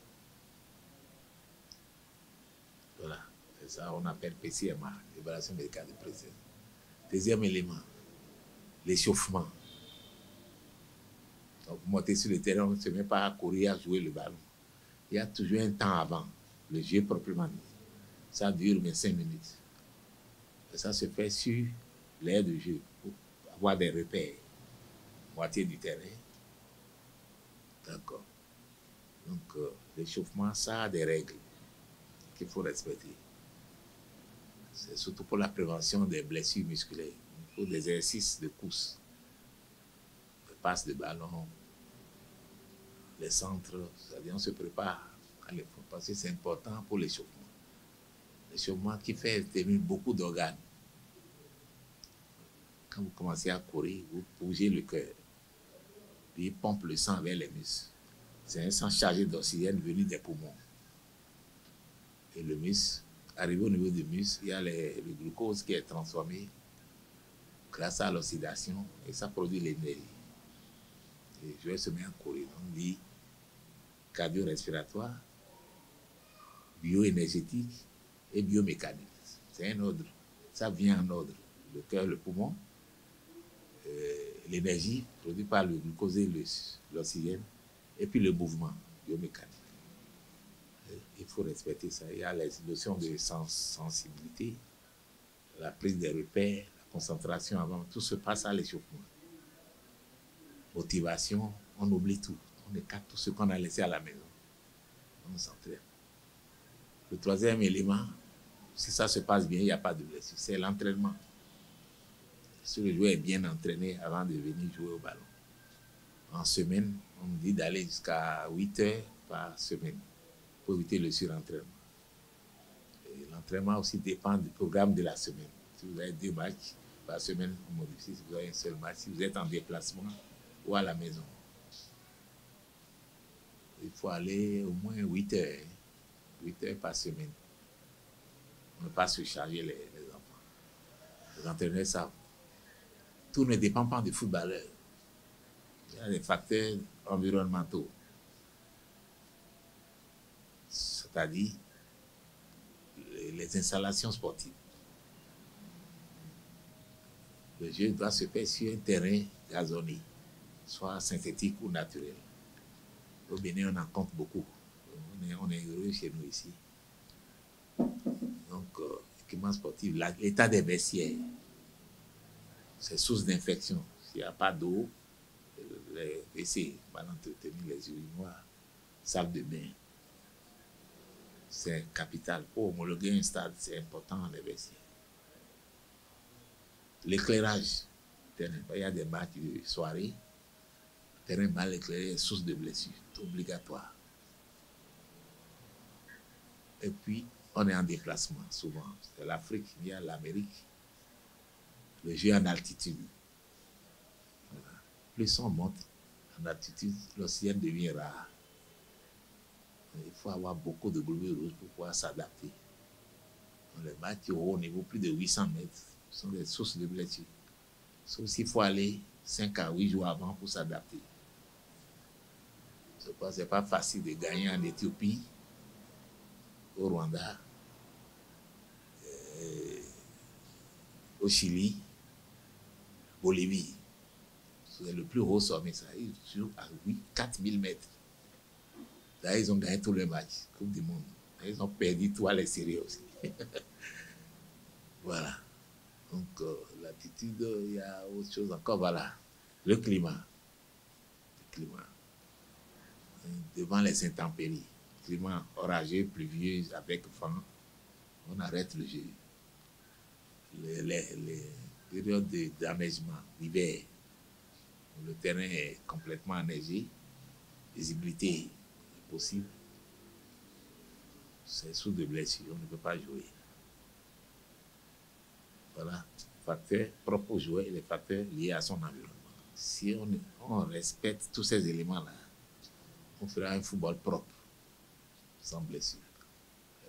Speaker 7: Voilà, c'est ça, on appelle PCMA, l'évaluation médicale de pré-saison. Deuxième élément, l'échauffement. Donc, vous montez sur le terrain, on ne se met pas à courir, à jouer le ballon. Il y a toujours un temps avant, le jeu proprement dit. Ça dure 25 minutes. Et ça se fait sur l'aire de jeu, pour avoir des repères. Moitié du terrain. D'accord. Donc, l'échauffement, ça a des règles qu'il faut respecter. C'est surtout pour la prévention des blessures musculaires, pour des exercices de course, des passes de ballon, les centres, c'est-à-dire on se prépare à l'effort parce que c'est important pour l'échauffement. L'échauffement qui fait intervenir beaucoup d'organes. Quand vous commencez à courir, vous bougez le cœur, puis il pompe le sang vers les muscles. C'est un sang chargé d'oxygène venu des poumons. Et le muscle, arrivé au niveau du muscle, il y a le glucose qui est transformé grâce à l'oxydation et ça produit l'énergie. Et je vais se mettre à courir. On dit cardio-respiratoire, bioénergétique et biomécanique. C'est un ordre. Ça vient en ordre. Le cœur, le poumon, l'énergie produite par le glucose et l'oxygène, et puis le mouvement biomécanique. Il faut respecter ça. Il y a les notions de sensibilité, la prise des repères, la concentration avant. Tout se passe à l'échauffement. Motivation, on oublie tout. On écarte tout ce qu'on a laissé à la maison. On s'entraîne. Le troisième élément, si ça se passe bien, il n'y a pas de blessure. C'est l'entraînement. Si le joueur est bien entraîné avant de venir jouer au ballon. En semaine, on dit d'aller jusqu'à 8 heures par semaine pour éviter le surentraînement. L'entraînement aussi dépend du programme de la semaine. Si vous avez 2 matchs par semaine, on modifie. Si vous avez un seul match, si vous êtes en déplacement ou à la maison, il faut aller au moins 8 heures. 8 heures par semaine. On ne peut pas surcharger les enfants. Les entraîneurs savent. Tout ne dépend pas du footballeur. Il y a des facteurs environnementaux. C'est-à-dire les installations sportives. Le jeu doit se faire sur un terrain gazonné, soit synthétique ou naturel. Au Bénin, on en compte beaucoup. On est heureux chez nous ici. Donc, équipement sportif, l'état des vestiaires, c'est source d'infection. S'il n'y a pas d'eau, les WC mal entretenus, les urinoirs, salle de bain. C'est capital. Pour homologuer un stade, c'est important les vestiaires. L'éclairage, il y a des matchs de soirée, terrain mal éclairé est source de blessures, c'est obligatoire. Et puis, on est en déplacement souvent. C'est l'Afrique, il y a l'Amérique. Le jeu en altitude. Voilà. Plus on monte en altitude, l'oxygène devient rare. Il faut avoir beaucoup de globules rouges pour pouvoir s'adapter. Les matchs au haut niveau, plus de 800 mètres, sont des sources de blessures. Sauf s'il faut aller 5 à 8 jours avant pour s'adapter. Ce n'est pas facile de gagner en Éthiopie, au Rwanda, au Chili, Bolivie. C'est le plus haut sommet, ça arrive à 4000 mètres. Là, ils ont gagné tous les matchs, Coupe du Monde. Là, ils ont perdu toutes les séries aussi. Voilà. Donc, l'attitude, il y a autre chose encore. Voilà. Le climat. Le climat. Devant les intempéries. Climat orageux, pluvieux, avec vent. On arrête le jeu. Les périodes d'enneigement, l'hiver, le terrain est complètement enneigé, visibilité possible, c'est sous de blessures, on ne peut pas jouer. Voilà, facteurs propres au joueur et les facteurs liés à son environnement. Si on respecte tous ces éléments-là, on fera un football propre, sans blessure.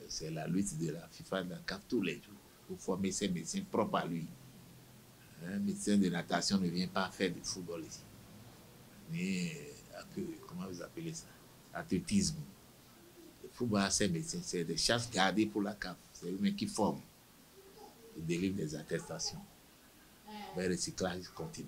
Speaker 7: C'est la lutte de la FIFA, de la CAF tous les jours. Il faut former ses médecins propres à lui. Un médecin de natation ne vient pas faire du football ici. Mais, comment vous appelez ça? Athlétisme. Le football, c'est médecin, c'est des chasses gardées pour la CAF. C'est eux-mêmes qui forment. Ils délivrent des attestations. Le recyclage continue.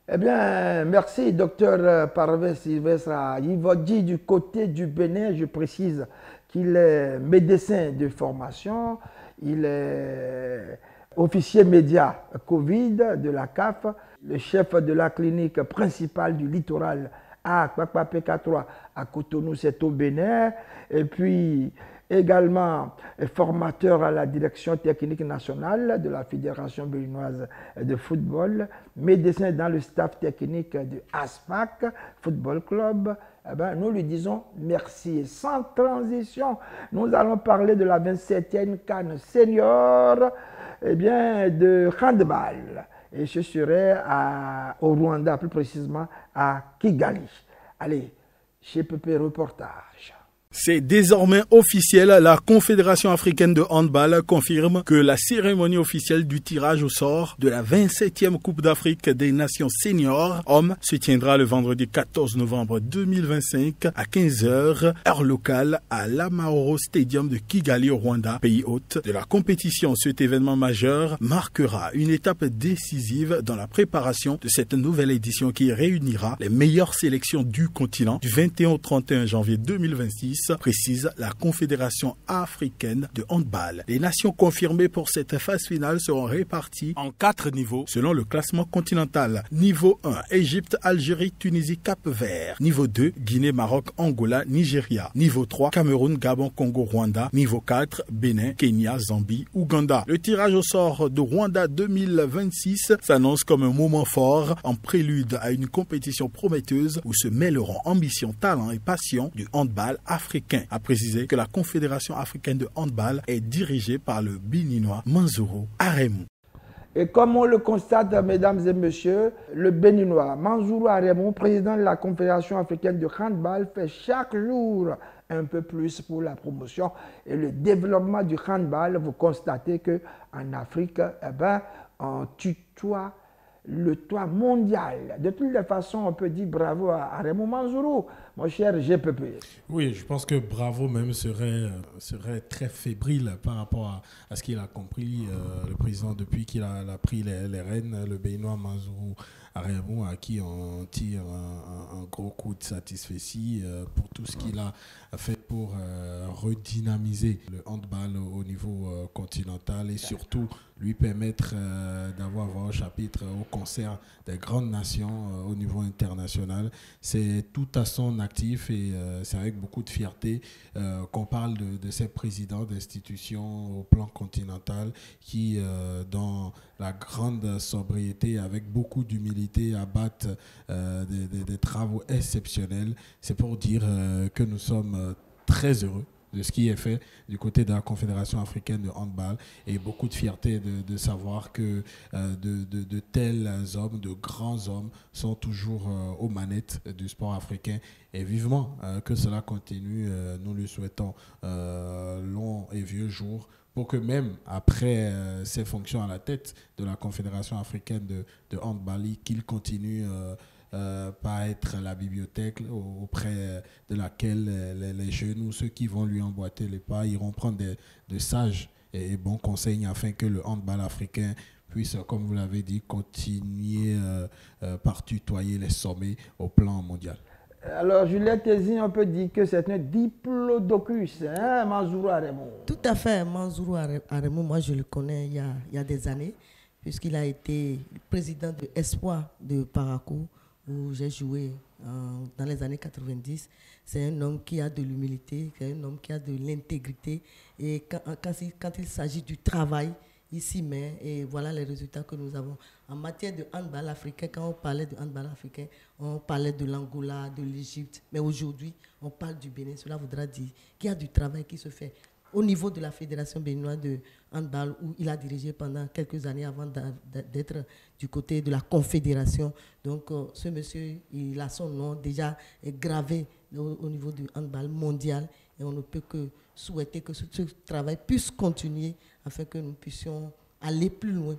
Speaker 1: Eh bien, merci, docteur Parvez Sylvestre Yivodji du côté du Bénin. Je précise qu'il est médecin de formation. Il est officier média Covid de la CAF, le chef de la clinique principale du littoral à PK3 à Cotonou, c'est au Bénin, et puis également formateur à la direction technique nationale de la Fédération béninoise de football, médecin dans le staff technique du ASPAC Football Club. Eh bien, nous lui disons merci. Et sans transition, nous allons parler de la 27e CAN senior, eh bien, de handball. Et ce serait au Rwanda, plus précisément à Kigali. Allez, chez Pépé Reportage.
Speaker 5: C'est désormais officiel, la Confédération africaine de handball confirme que la cérémonie officielle du tirage au sort de la 27e Coupe d'Afrique des Nations seniors hommes se tiendra le vendredi 14 novembre 2025 à 15h, heure locale, à l'Amahoro Stadium de Kigali au Rwanda, pays hôte de la compétition. Cet événement majeur marquera une étape décisive dans la préparation de cette nouvelle édition qui réunira les meilleures sélections du continent du 21 au 31 janvier 2026. Précise la Confédération africaine de handball. Les nations confirmées pour cette phase finale seront réparties en 4 niveaux selon le classement continental. Niveau 1, Égypte, Algérie, Tunisie, Cap-Vert. Niveau 2, Guinée, Maroc, Angola, Nigeria. Niveau 3, Cameroun, Gabon, Congo, Rwanda. Niveau 4, Bénin, Kenya, Zambie, Ouganda. Le tirage au sort de Rwanda 2026 s'annonce comme un moment fort en prélude à une compétition prometteuse où se mêleront ambition, talent et passion du handball africain. A précisé que la Confédération africaine de handball est dirigée par le Béninois Manzourou Aremou.
Speaker 1: Et comme on le constate, mesdames et messieurs, le Béninois Manzourou Aremou, président de la Confédération africaine de handball, fait chaque jour un peu plus pour la promotion et le développement du handball. Vous constatez qu'en Afrique, eh ben, on tutoie le toit mondial. De toutes les façons, on peut dire bravo à Aremou Manzourou, mon cher GPP.
Speaker 2: Oui, je pense que bravo même serait très fébrile par rapport à ce qu'il a compris, le président, depuis qu'il a pris les rênes, le Béninois Manzourou Aremou, à qui on tire un gros coup de satisfaction pour tout ce qu'il a fait pour redynamiser le handball au niveau continental et surtout lui permettre d'avoir un chapitre au concert des grandes nations au niveau international. C'est tout à son actif et c'est avec beaucoup de fierté qu'on parle de ces présidents d'institutions au plan continental qui, dans la grande sobriété, avec beaucoup d'humilité, abattent des travaux exceptionnels. C'est pour dire que nous sommes très heureux de ce qui est fait du côté de la Confédération africaine de handball et beaucoup de fierté de savoir que de tels hommes, de grands hommes sont toujours aux manettes du sport africain et vivement que cela continue. Nous lui souhaitons long et vieux jours pour que même après ses fonctions à la tête de la Confédération africaine de handball, qu'il continue pas être la bibliothèque auprès de laquelle les jeunes ou ceux qui vont lui emboîter les pas iront prendre de sages et bons conseils afin que le handball africain puisse, comme vous l'avez dit, continuer par tutoyer les sommets au plan mondial.
Speaker 1: Alors, Juliette Tézine, on peut dire que c'est un diplodocus, hein, Manzourou Aremou.
Speaker 4: Tout à fait, Manzourou Aremou, moi je le connais il y a des années, puisqu'il a été président de Espoir de Parakou, où j'ai joué dans les années 90. C'est un homme qui a de l'humilité, c'est un homme qui a de l'intégrité. Et quand il s'agit du travail, il s'y met. Et voilà les résultats que nous avons. En matière de handball africain, quand on parlait de handball africain, on parlait de l'Angola, de l'Égypte. Mais aujourd'hui, on parle du Bénin. Cela voudra dire qu'il y a du travail qui se fait au niveau de la Fédération béninoise de handball, où il a dirigé pendant quelques années avant d'être du côté de la Confédération. Donc, ce monsieur, il a son nom déjà gravé au niveau du handball mondial et on ne peut que souhaiter que ce travail puisse continuer afin que nous puissions aller plus loin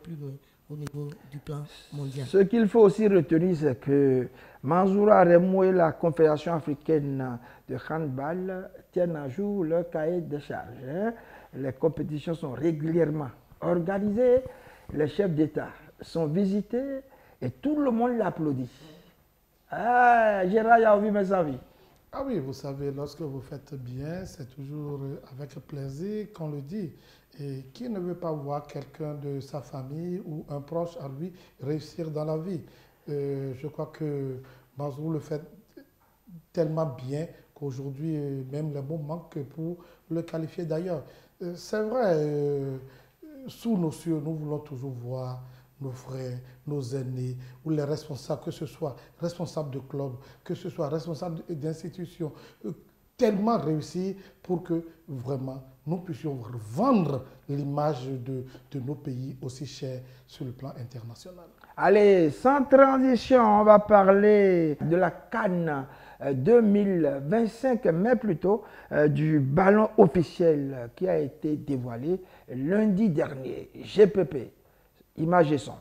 Speaker 4: au niveau du plan mondial.
Speaker 1: Ce qu'il faut aussi retenir, c'est que Mansoura Remou et la Confédération africaine de handball tiennent à jour leur cahier de charges. Les compétitions sont régulièrement organisées, les chefs d'État sont visités et tout le monde l'applaudit. Ah, Gérard Yaoui, mes amis.
Speaker 3: Ah oui, vous savez, lorsque vous faites bien, c'est toujours avec plaisir qu'on le dit. Et qui ne veut pas voir quelqu'un de sa famille ou un proche à lui réussir dans la vie? Je crois que Mansour le fait tellement bien qu'aujourd'hui, même les mots manquent pour le qualifier d'ailleurs. C'est vrai, sous nos cieux, nous voulons toujours voir nos frères, nos aînés, ou les responsables, que ce soit responsables de club, que ce soit responsables d'institutions, tellement réussir pour que vraiment nous puissions vendre l'image de nos pays aussi chers sur le plan international.
Speaker 1: Allez, sans transition, on va parler de la CAN 2025, mais plutôt du ballon officiel qui a été dévoilé lundi dernier, GPP. Images et son.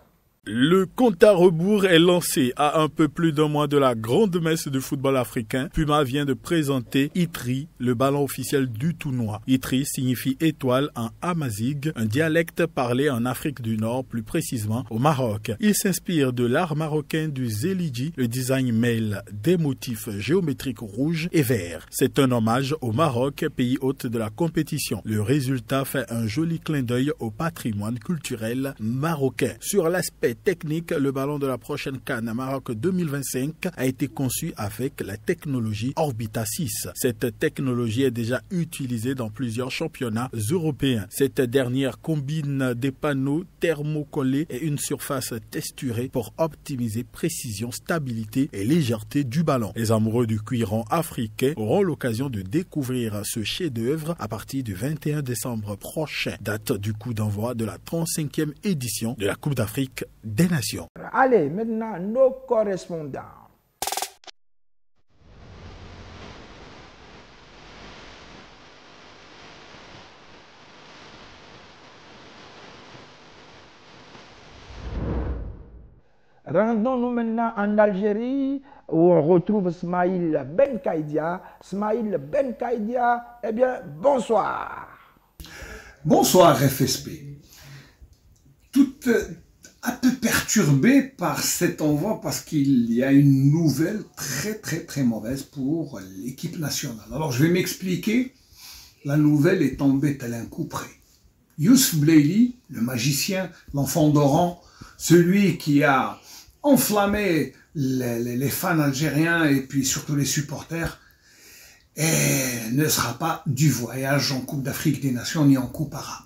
Speaker 5: Le compte à rebours est lancé à un peu plus d'un mois de la grande messe de football africain. Puma vient de présenter Itri, le ballon officiel du tournoi. Itri signifie étoile en amazigh, un dialecte parlé en Afrique du Nord, plus précisément au Maroc. Il s'inspire de l'art marocain du Zelidji. Le design mêle des motifs géométriques rouges et verts. C'est un hommage au Maroc, pays hôte de la compétition. Le résultat fait un joli clin d'œil au patrimoine culturel marocain. Sur l'aspect technique, le ballon de la prochaine CAN Maroc 2025 a été conçu avec la technologie Orbita 6. Cette technologie est déjà utilisée dans plusieurs championnats européens. Cette dernière combine des panneaux thermocollés et une surface texturée pour optimiser précision, stabilité et légèreté du ballon. Les amoureux du cuiron africain auront l'occasion de découvrir ce chef-d'œuvre à partir du 21 décembre prochain, date du coup d'envoi de la 35e édition de la Coupe d'Afrique des Nations.
Speaker 1: Allez, maintenant, nos correspondants. Rendons-nous maintenant en Algérie où on retrouve Smaïl Ben Kaidia. Smaïl Ben Kaidia, eh bien, bonsoir.
Speaker 8: Bonsoir FSP. Tout un peu perturbé par cet envoi parce qu'il y a une nouvelle très mauvaise pour l'équipe nationale. Alors je vais m'expliquer. La nouvelle est tombée tel un coup près. Youssef Blaili, le magicien, l'enfant d'Oran, celui qui a enflammé les fans algériens et puis surtout les supporters, et ne sera pas du voyage en Coupe d'Afrique des Nations ni en Coupe arabe.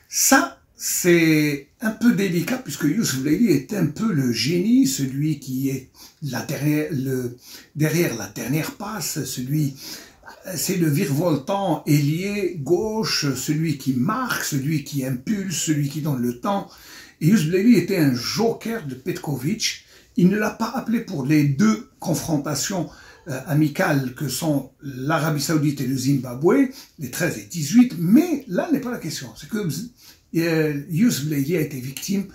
Speaker 8: Ça, c'est un peu délicat puisque Youssef Blaili est un peu le génie, celui qui est derrière la dernière passe, c'est le virevoltant ailier gauche, celui qui marque, celui qui impulse, celui qui donne le temps. Et Youssef Blaili était un joker de Petkovic. Il ne l'a pas appelé pour les deux confrontations amicales que sont l'Arabie Saoudite et le Zimbabwe, les 13 et 18, mais là n'est pas la question. C'est que Youssef Blaili a été victime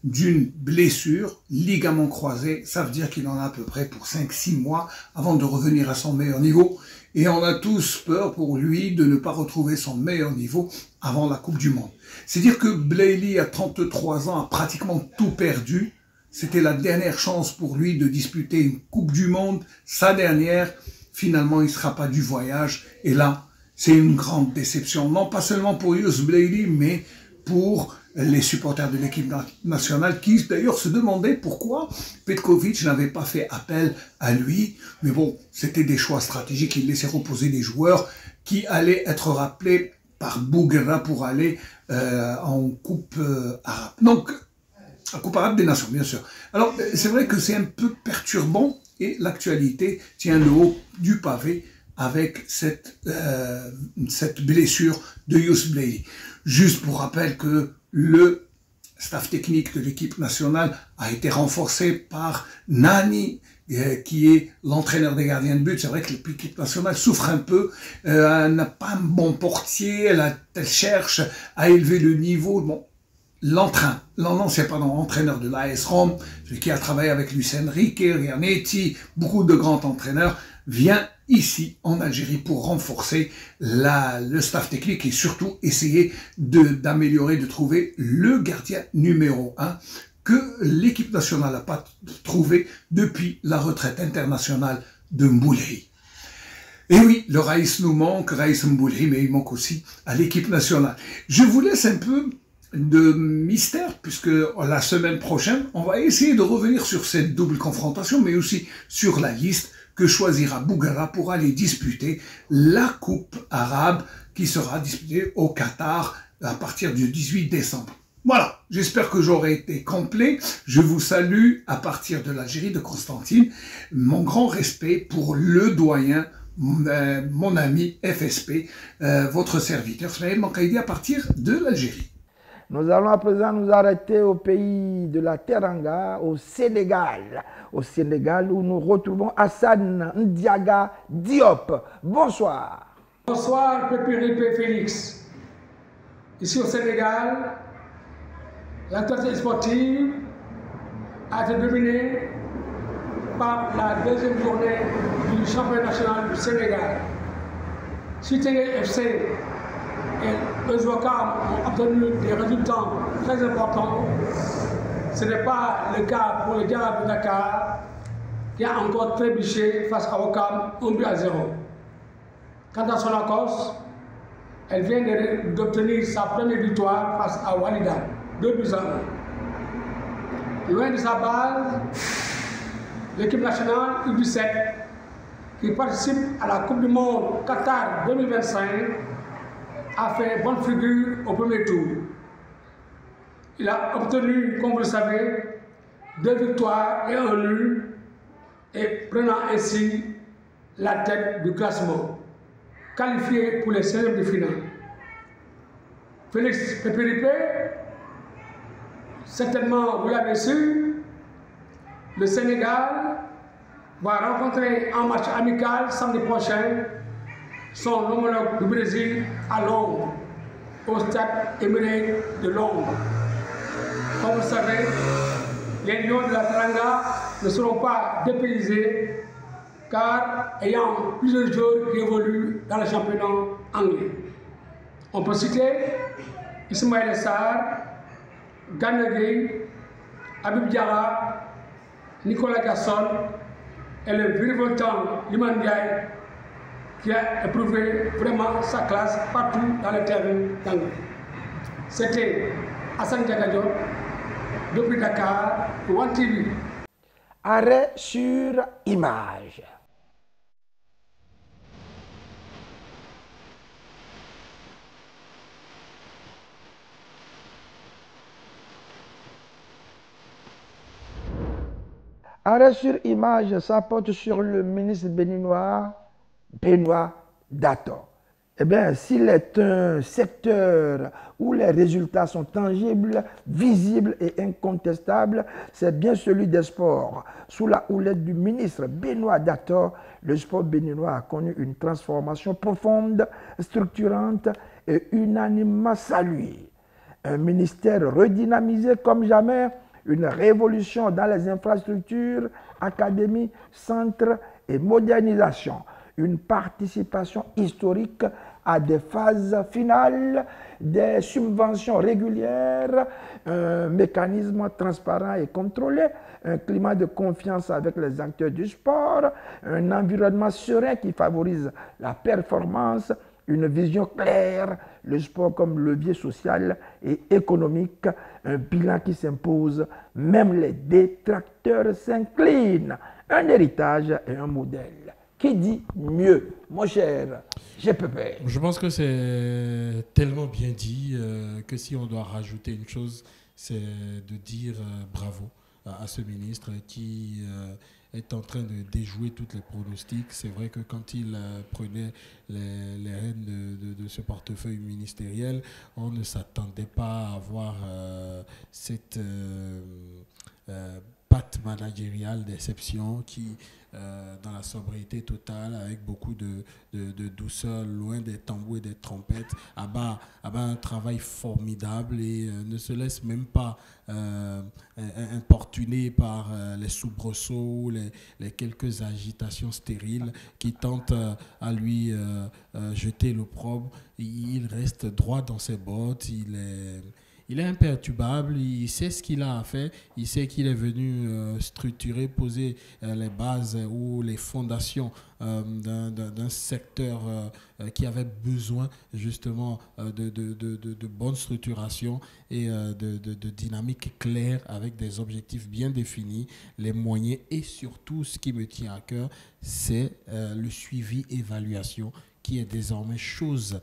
Speaker 8: d'une blessure, ligament croisé, ça veut dire qu'il en a à peu près pour 5-6 mois avant de revenir à son meilleur niveau. Et on a tous peur pour lui de ne pas retrouver son meilleur niveau avant la Coupe du Monde. C'est-à-dire que Blaili, à 33 ans, a pratiquement tout perdu. C'était la dernière chance pour lui de disputer une Coupe du Monde, sa dernière. Finalement, il ne sera pas du voyage. Et là, c'est une grande déception. Non pas seulement pour Youssef Blaili, mais pour les supporters de l'équipe nationale qui d'ailleurs se demandaient pourquoi Petkovic n'avait pas fait appel à lui. Mais bon, c'était des choix stratégiques. Il laissait reposer des joueurs qui allaient être rappelés par Bouguera pour aller en Coupe arabe. Donc, en Coupe arabe des Nations, bien sûr. Alors, c'est vrai que c'est un peu perturbant et l'actualité tient le haut du pavé avec cette blessure de Youssef Blaili. Juste pour rappel que le staff technique de l'équipe nationale a été renforcé par Nani, qui est l'entraîneur des gardiens de but. C'est vrai que l'équipe nationale souffre un peu, elle n'a pas un bon portier, elle cherche à élever le niveau. Bon, l'ancien entraîneur de l'AS Rome, celui qui a travaillé avec Luis Enrique, Rianetti, beaucoup de grands entraîneurs, vient ici en Algérie pour renforcer le staff technique et surtout essayer d'améliorer, de trouver le gardien numéro 1 que l'équipe nationale n'a pas trouvé depuis la retraite internationale de Mboulhi. Et oui, le Raïs nous manque, Raïs Mboulhi, mais il manque aussi à l'équipe nationale. Je vous laisse un peu de mystère, puisque la semaine prochaine, on va essayer de revenir sur cette double confrontation, mais aussi sur la liste que choisira Bougara pour aller disputer la Coupe arabe qui sera disputée au Qatar à partir du 18 décembre. Voilà, j'espère que j'aurai été complet. Je vous salue à partir de l'Algérie, de Constantine. Mon grand respect pour le doyen, mon ami FSP, votre serviteur, Smaïl Mankaïdi, à partir de l'Algérie.
Speaker 1: Nous allons à présent nous arrêter au pays de la Teranga, au Sénégal. Au Sénégal où nous retrouvons Hassan Ndiaga Diop. Bonsoir.
Speaker 9: Bonsoir, Pépé Félix. Ici au Sénégal, l'actualité sportive a été dominée par la deuxième journée du championnat national du Sénégal. Cité FC et les Ouakam ont obtenu des résultats très importants. Ce n'est pas le cas pour le Diable de Dakar qui a encore trébuché face à Ouakam 1-0. Quant à Sonacos, elle vient d'obtenir sa première victoire face à Walida, 2-1. Loin de sa base, l'équipe nationale U17 qui participe à la Coupe du Monde Qatar 2025 a fait bonne figure au premier tour. Il a obtenu, comme vous le savez, 2 victoires et 1 nul, et prenant ainsi la tête du classement, qualifié pour les 16e de finale. Félix Pépéripé, certainement vous l'avez su, le Sénégal va rencontrer en match amical samedi prochain son homologue du Brésil à Londres, au stade Émiré de Londres. Comme vous le savez, les Lions de la Teranga ne seront pas dépaysés car ayant plusieurs joueurs qui évoluent dans le championnat anglais. On peut citer Ismaël Sarr, Gana Gueye, Habib Diarra, Nicolas Gasson et le virevoltant Liman Ndiaye qui a éprouvé vraiment sa classe partout dans le terrain d'anglais. C'était Hassan Diagadio depuis Dakar pour One TV.
Speaker 1: Arrêt sur image. Arrêt sur image, ça porte sur le ministre béninois Benoît Dator. Eh bien, s'il est un secteur où les résultats sont tangibles, visibles et incontestables, c'est bien celui des sports. Sous la houlette du ministre Benoît Dator, le sport béninois a connu une transformation profonde, structurante et unanimement saluée. Un ministère redynamisé comme jamais, une révolution dans les infrastructures, académies, centres et modernisation. Une participation historique à des phases finales, des subventions régulières, un mécanisme transparent et contrôlé, un climat de confiance avec les acteurs du sport, un environnement serein qui favorise la performance, une vision claire, le sport comme levier social et économique, un bilan qui s'impose, même les détracteurs s'inclinent, un héritage et un modèle. Qui dit mieux, mon cher GPP?
Speaker 2: Je pense que c'est tellement bien dit que si on doit rajouter une chose, c'est de dire bravo à ce ministre qui est en train de déjouer tous les pronostics. C'est vrai que quand il prenait les rênes de ce portefeuille ministériel, on ne s'attendait pas à avoir cette patte managériale d'exception qui, dans la sobriété totale, avec beaucoup de douceur, loin des tambours et des trompettes, abat un travail formidable et ne se laisse même pas importuner par les soubresauts, les quelques agitations stériles qui tentent à lui jeter l'opprobre. Il reste droit dans ses bottes, il est imperturbable, il sait ce qu'il a à faire, il sait qu'il est venu structurer, poser les bases ou les fondations d'un secteur qui avait besoin justement de bonne structuration et de dynamique claire avec des objectifs bien définis, les moyens et surtout ce qui me tient à cœur, c'est le suivi, évaluation qui est désormais chose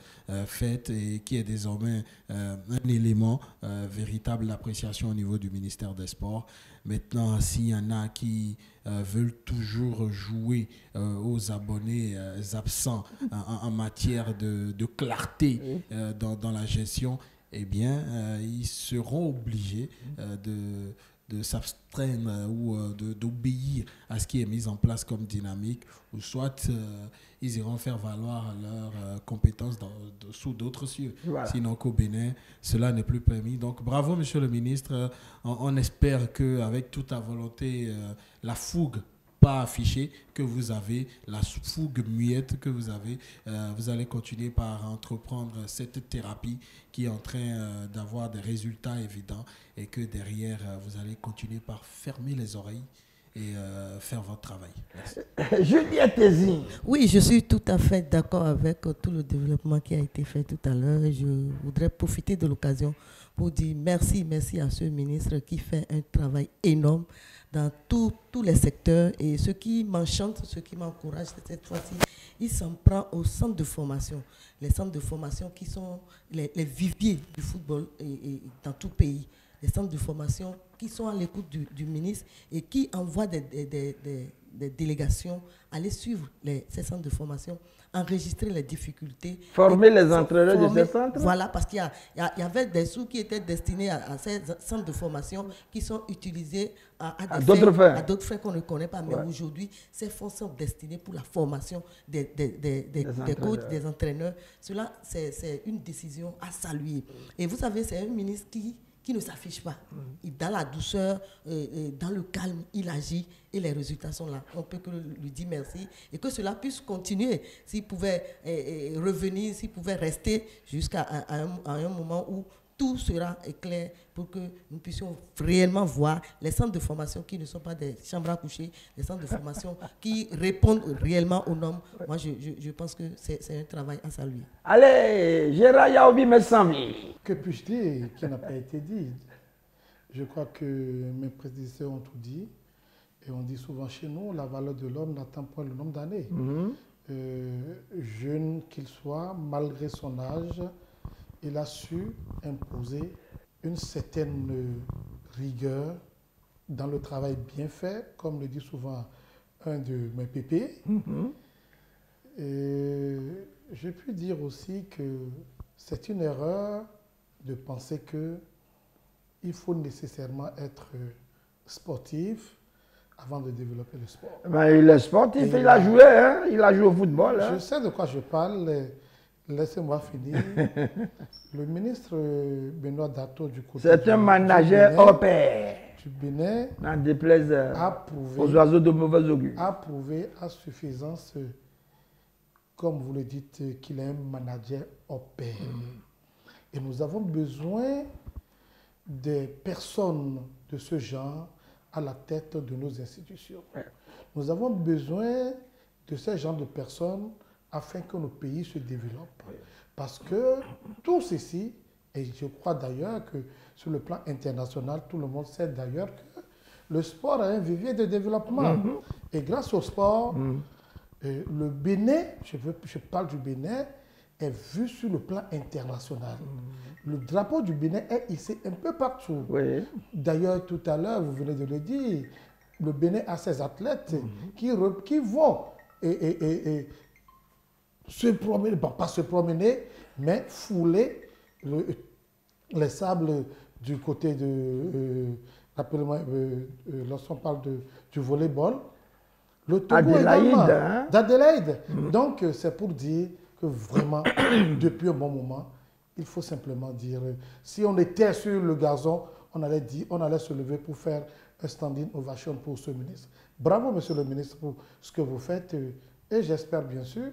Speaker 2: faite et qui est désormais un élément véritable d'appréciation au niveau du ministère des Sports. Maintenant, s'il y en a qui veulent toujours jouer aux abonnés absents en matière de clarté dans la gestion, eh bien, ils seront obligés de s'abstraindre ou d'obéir à ce qui est mis en place comme dynamique, ou soit ils iront faire valoir leurs compétences sous d'autres cieux. Voilà. Sinon qu'au Bénin, cela n'est plus permis. Donc bravo, monsieur le ministre. On espère qu'avec toute la volonté, la fougue pas affichée que vous avez, la fougue muette que vous avez, vous allez continuer par entreprendre cette thérapie qui est en train d'avoir des résultats évidents et que derrière, vous allez continuer par fermer les oreilles et faire votre travail. Merci.
Speaker 1: Juliette Tézi.
Speaker 4: Oui, je suis tout à fait d'accord avec tout le développement qui a été fait tout à l'heure. Je voudrais profiter de l'occasion pour dire merci à ce ministre qui fait un travail énorme dans tous les secteurs. Et ce qui m'enchante, ce qui m'encourage cette fois-ci, il s'en prend aux centres de formation. Les centres de formation qui sont les viviers du football et dans tout pays. Les centres de formation qui sont à l'écoute du ministre et qui envoient des délégations aller suivre ces centres de formation, enregistrer les difficultés.
Speaker 1: Former les entraîneurs de ces centres.
Speaker 4: Voilà, parce qu'il y avait des sous qui étaient destinés à ces centres de formation qui sont utilisés à d'autres fins qu'on ne connaît pas. Mais aujourd'hui, ces fonds sont destinés pour la formation des coachs, des entraîneurs. Cela, c'est une décision à saluer. Et vous savez, c'est un ministre qui ne s'affiche pas. Dans la douceur, dans le calme, il agit et les résultats sont là. On peut que lui dire merci et que cela puisse continuer. S'il pouvait revenir, s'il pouvait rester jusqu'à un moment où tout sera clair pour que nous puissions réellement voir les centres de formation qui ne sont pas des chambres à coucher, les centres de formation qui répondent réellement aux normes. Moi, je pense que c'est un travail à saluer.
Speaker 1: Allez, Gérard Yaobi Messambi.
Speaker 3: Que puis-je dire qui n'a pas été dit? Je crois que mes prédécesseurs ont tout dit. Et on dit souvent chez nous, la valeur de l'homme n'atteint pas le nombre d'années. Jeune qu'il soit, malgré son âge, il a su imposer une certaine rigueur dans le travail bien fait, comme le dit souvent un de mes pépés. Et je puis dire aussi que c'est une erreur de penser qu'il faut nécessairement être sportif avant de développer le sport.
Speaker 1: Ben, il est sportif, il a joué, hein? Il a joué au football.
Speaker 3: Je sais de quoi je parle. Laissez-moi finir. Le ministre Benoît Dato du côté
Speaker 1: c'est un manager au pair.
Speaker 3: Du Bénin,
Speaker 1: n'en déplaise aux oiseaux de mauvais augure.
Speaker 3: A prouvé à suffisance, comme vous le dites, qu'il est un manager au pair. Et nous avons besoin des personnes de ce genre à la tête de nos institutions. Nous avons besoin de ce genre de personnes afin que nos pays se développent. Parce que tout ceci, et je crois d'ailleurs que sur le plan international, tout le monde sait d'ailleurs que le sport a un vivier de développement. Et grâce au sport, le Bénin, je parle du Bénin, est vu sur le plan international. Le drapeau du Bénin est hissé un peu partout. D'ailleurs, tout à l'heure, vous venez de le dire, le Bénin a ses athlètes qui vont se promener, pas se promener, mais fouler les sables du côté de rappelez-moi, lorsqu'on parle du volleyball, le Togo
Speaker 1: Adélaïde,
Speaker 3: également,
Speaker 1: hein?
Speaker 3: d'Adélaïde. Donc, c'est pour dire que vraiment, depuis un bon moment, il faut simplement dire, si on était sur le gazon, on allait se lever pour faire un standing ovation pour ce ministre. Bravo, monsieur le ministre, pour ce que vous faites. Et j'espère bien sûr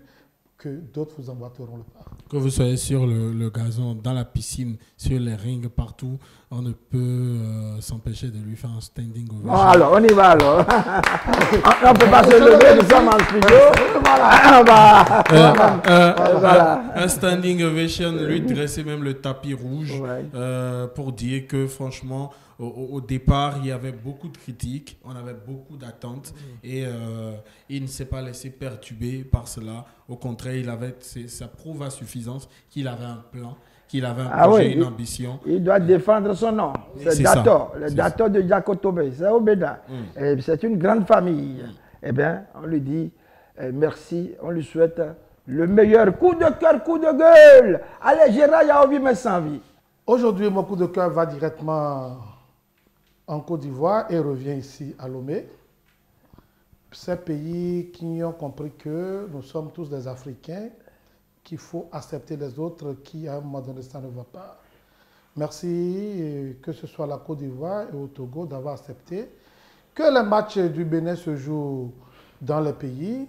Speaker 3: que d'autres vous emboîteront le pas.
Speaker 2: Que vous soyez sur le gazon, dans la piscine, sur les rings, partout, on ne peut s'empêcher de lui faire un standing ovation.
Speaker 1: Bon, alors, on y va alors. On ne peut pas se lever, nous sommes en studio. Voilà.
Speaker 2: Un standing ovation, lui dresser même le tapis rouge pour dire que franchement, au départ, il y avait beaucoup de critiques, on avait beaucoup d'attentes et il ne s'est pas laissé perturber par cela. Au contraire, ça prouve à suffisance qu'il avait un plan, qu'il avait un projet, une ambition.
Speaker 1: Il doit défendre son nom. C'est Dato, le Dato de Diakotobé, c'est au Bénin. C'est une grande famille. Eh bien, on lui dit merci, on lui souhaite le meilleur. Coup de cœur, coup de gueule. Allez, Gérard Yaobi, mais sans vie.
Speaker 3: Aujourd'hui, mon coup de cœur va directement en Côte d'Ivoire et revient ici à Lomé. Ces pays qui ont compris que nous sommes tous des Africains, qu'il faut accepter les autres qui, à un moment donné, ça ne va pas. Merci, que ce soit la Côte d'Ivoire et au Togo, d'avoir accepté que les matchs du Bénin se jouent dans leur pays,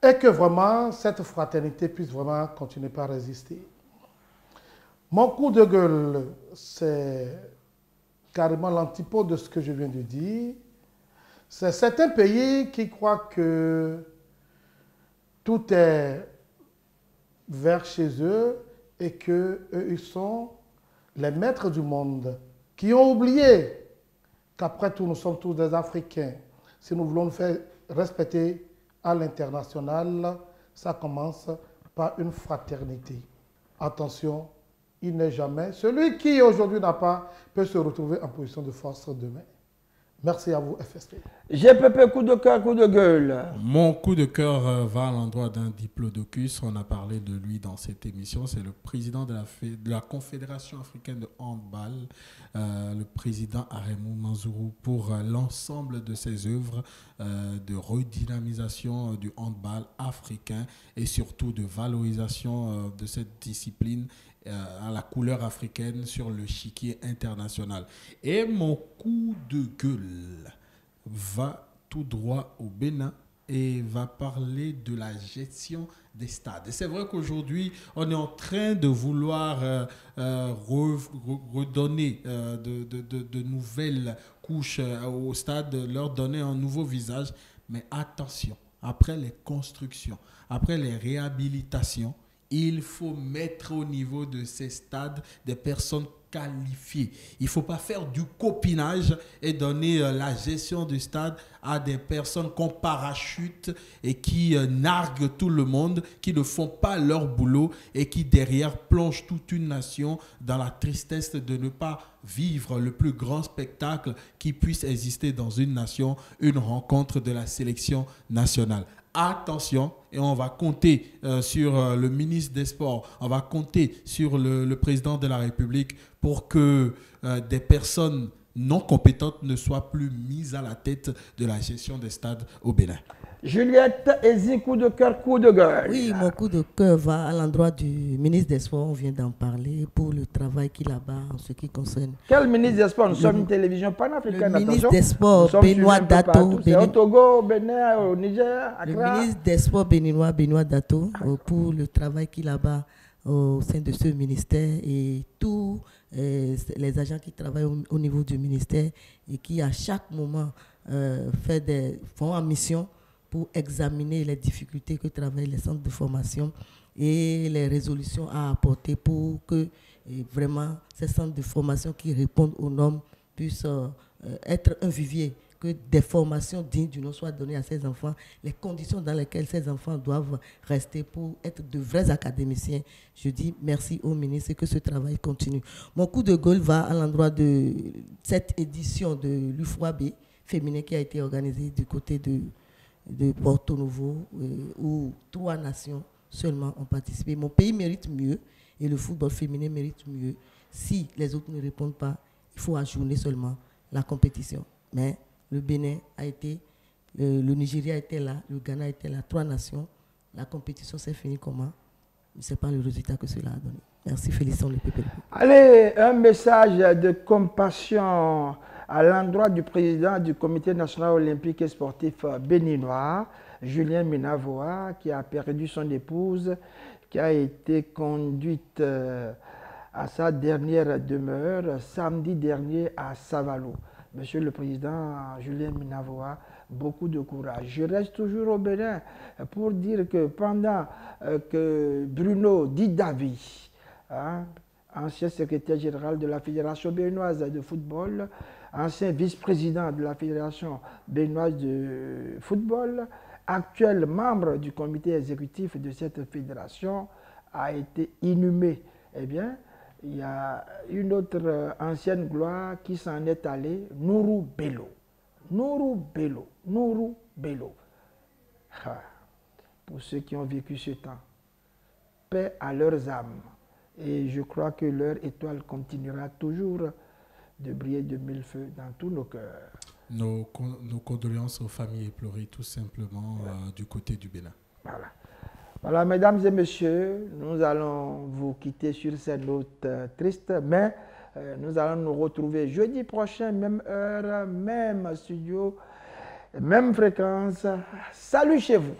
Speaker 3: et que vraiment cette fraternité puisse vraiment continuer par résister. Mon coup de gueule, c'est carrément l'antipode de ce que je viens de dire. C'est certains pays qui croient que tout est vers chez eux et qu'eux, ils sont les maîtres du monde, qui ont oublié qu'après tout, nous sommes tous des Africains. Si nous voulons nous faire respecter à l'international, ça commence par une fraternité. Attention, il n'est jamais. Celui qui aujourd'hui n'a pas peut se retrouver en position de force demain. Merci à vous, FSP.
Speaker 1: GPP, coup de cœur, coup de gueule.
Speaker 2: Mon coup de cœur va à l'endroit d'un diplodocus. On a parlé de lui dans cette émission. C'est le président de la Confédération africaine de handball, le président Aremou Manzourou, pour l'ensemble de ses œuvres de redynamisation du handball africain et surtout de valorisation de cette discipline à la couleur africaine sur le chiquier international. Et mon coup de gueule va tout droit au Bénin et va parler de la gestion des stades. Et c'est vrai qu'aujourd'hui, on est en train de vouloir redonner de nouvelles couches au stade, leur donner un nouveau visage. Mais attention, après les constructions, après les réhabilitations, il faut mettre au niveau de ces stades des personnes qualifiées. Il ne faut pas faire du copinage et donner la gestion du stade à des personnes qu'on parachute et qui narguent tout le monde, qui ne font pas leur boulot et qui derrière plongent toute une nation dans la tristesse de ne pas vivre le plus grand spectacle qui puisse exister dans une nation, une rencontre de la sélection nationale. Attention, et on va compter sur le ministre des Sports, on va compter sur le président de la République pour que des personnes non compétentes ne soient plus mises à la tête de la gestion des stades au Bénin.
Speaker 1: Juliette Ezi, coup de cœur, coup de gueule.
Speaker 4: Oui, mon coup de cœur va à l'endroit du ministre des Sports, on vient d'en parler, pour le travail qu'il a là-bas en ce qui concerne.
Speaker 1: Quel ministre des Sports? Nous sommes une télévision panafricaine.
Speaker 4: Le ministre des Sports, Benoît Dato.
Speaker 1: C'est au Togo, au Bénin, au Niger, Accra.
Speaker 4: Le ministre des Sports béninois, Benoît Dato, pour le travail qu'il a là-bas au sein de ce ministère et tous les agents qui travaillent au niveau du ministère et qui à chaque moment font en mission pour examiner les difficultés que travaillent les centres de formation et les résolutions à apporter pour que vraiment ces centres de formation qui répondent aux normes puissent être un vivier, que des formations dignes du nom soient données à ces enfants, les conditions dans lesquelles ces enfants doivent rester pour être de vrais académiciens. Je dis merci au ministre et que ce travail continue. Mon coup de gueule va à l'endroit de cette édition de l'UFOAB féminin qui a été organisée du côté de Porto Novo, où 3 nations seulement ont participé. Mon pays mérite mieux et le football féminin mérite mieux. Si les autres ne répondent pas, il faut ajourner seulement la compétition. Mais le Bénin a été, le Nigeria était là, le Ghana était là, 3 nations. La compétition s'est finie comment? Ce n'est pas le résultat que cela a donné. Merci, félicitons le PPP.
Speaker 1: Allez, un message de compassion à l'endroit du président du Comité national olympique et sportif béninois, Julien Minavoa, qui a perdu son épouse, qui a été conduite à sa dernière demeure samedi dernier à Savalo. Monsieur le Président Julien Minavoa, beaucoup de courage. Je reste toujours au Bénin pour dire que pendant que Bruno Didavi, ancien secrétaire général de la Fédération béninoise de football, ancien vice-président de la Fédération béninoise de football, actuel membre du comité exécutif de cette fédération, a été inhumé. Eh bien, il y a une autre ancienne gloire qui s'en est allée, Nourou Bello. Nourou Bello. Nourou Bello. Pour ceux qui ont vécu ce temps, paix à leurs âmes. Et je crois que leur étoile continuera toujours de briller de mille feux dans tous nos cœurs.
Speaker 2: Nos condoléances aux familles éplorées, tout simplement, du côté du Bénin.
Speaker 1: Voilà. Voilà, mesdames et messieurs, nous allons vous quitter sur cette note triste, mais nous allons nous retrouver jeudi prochain, même heure, même studio, même fréquence. Salut chez vous!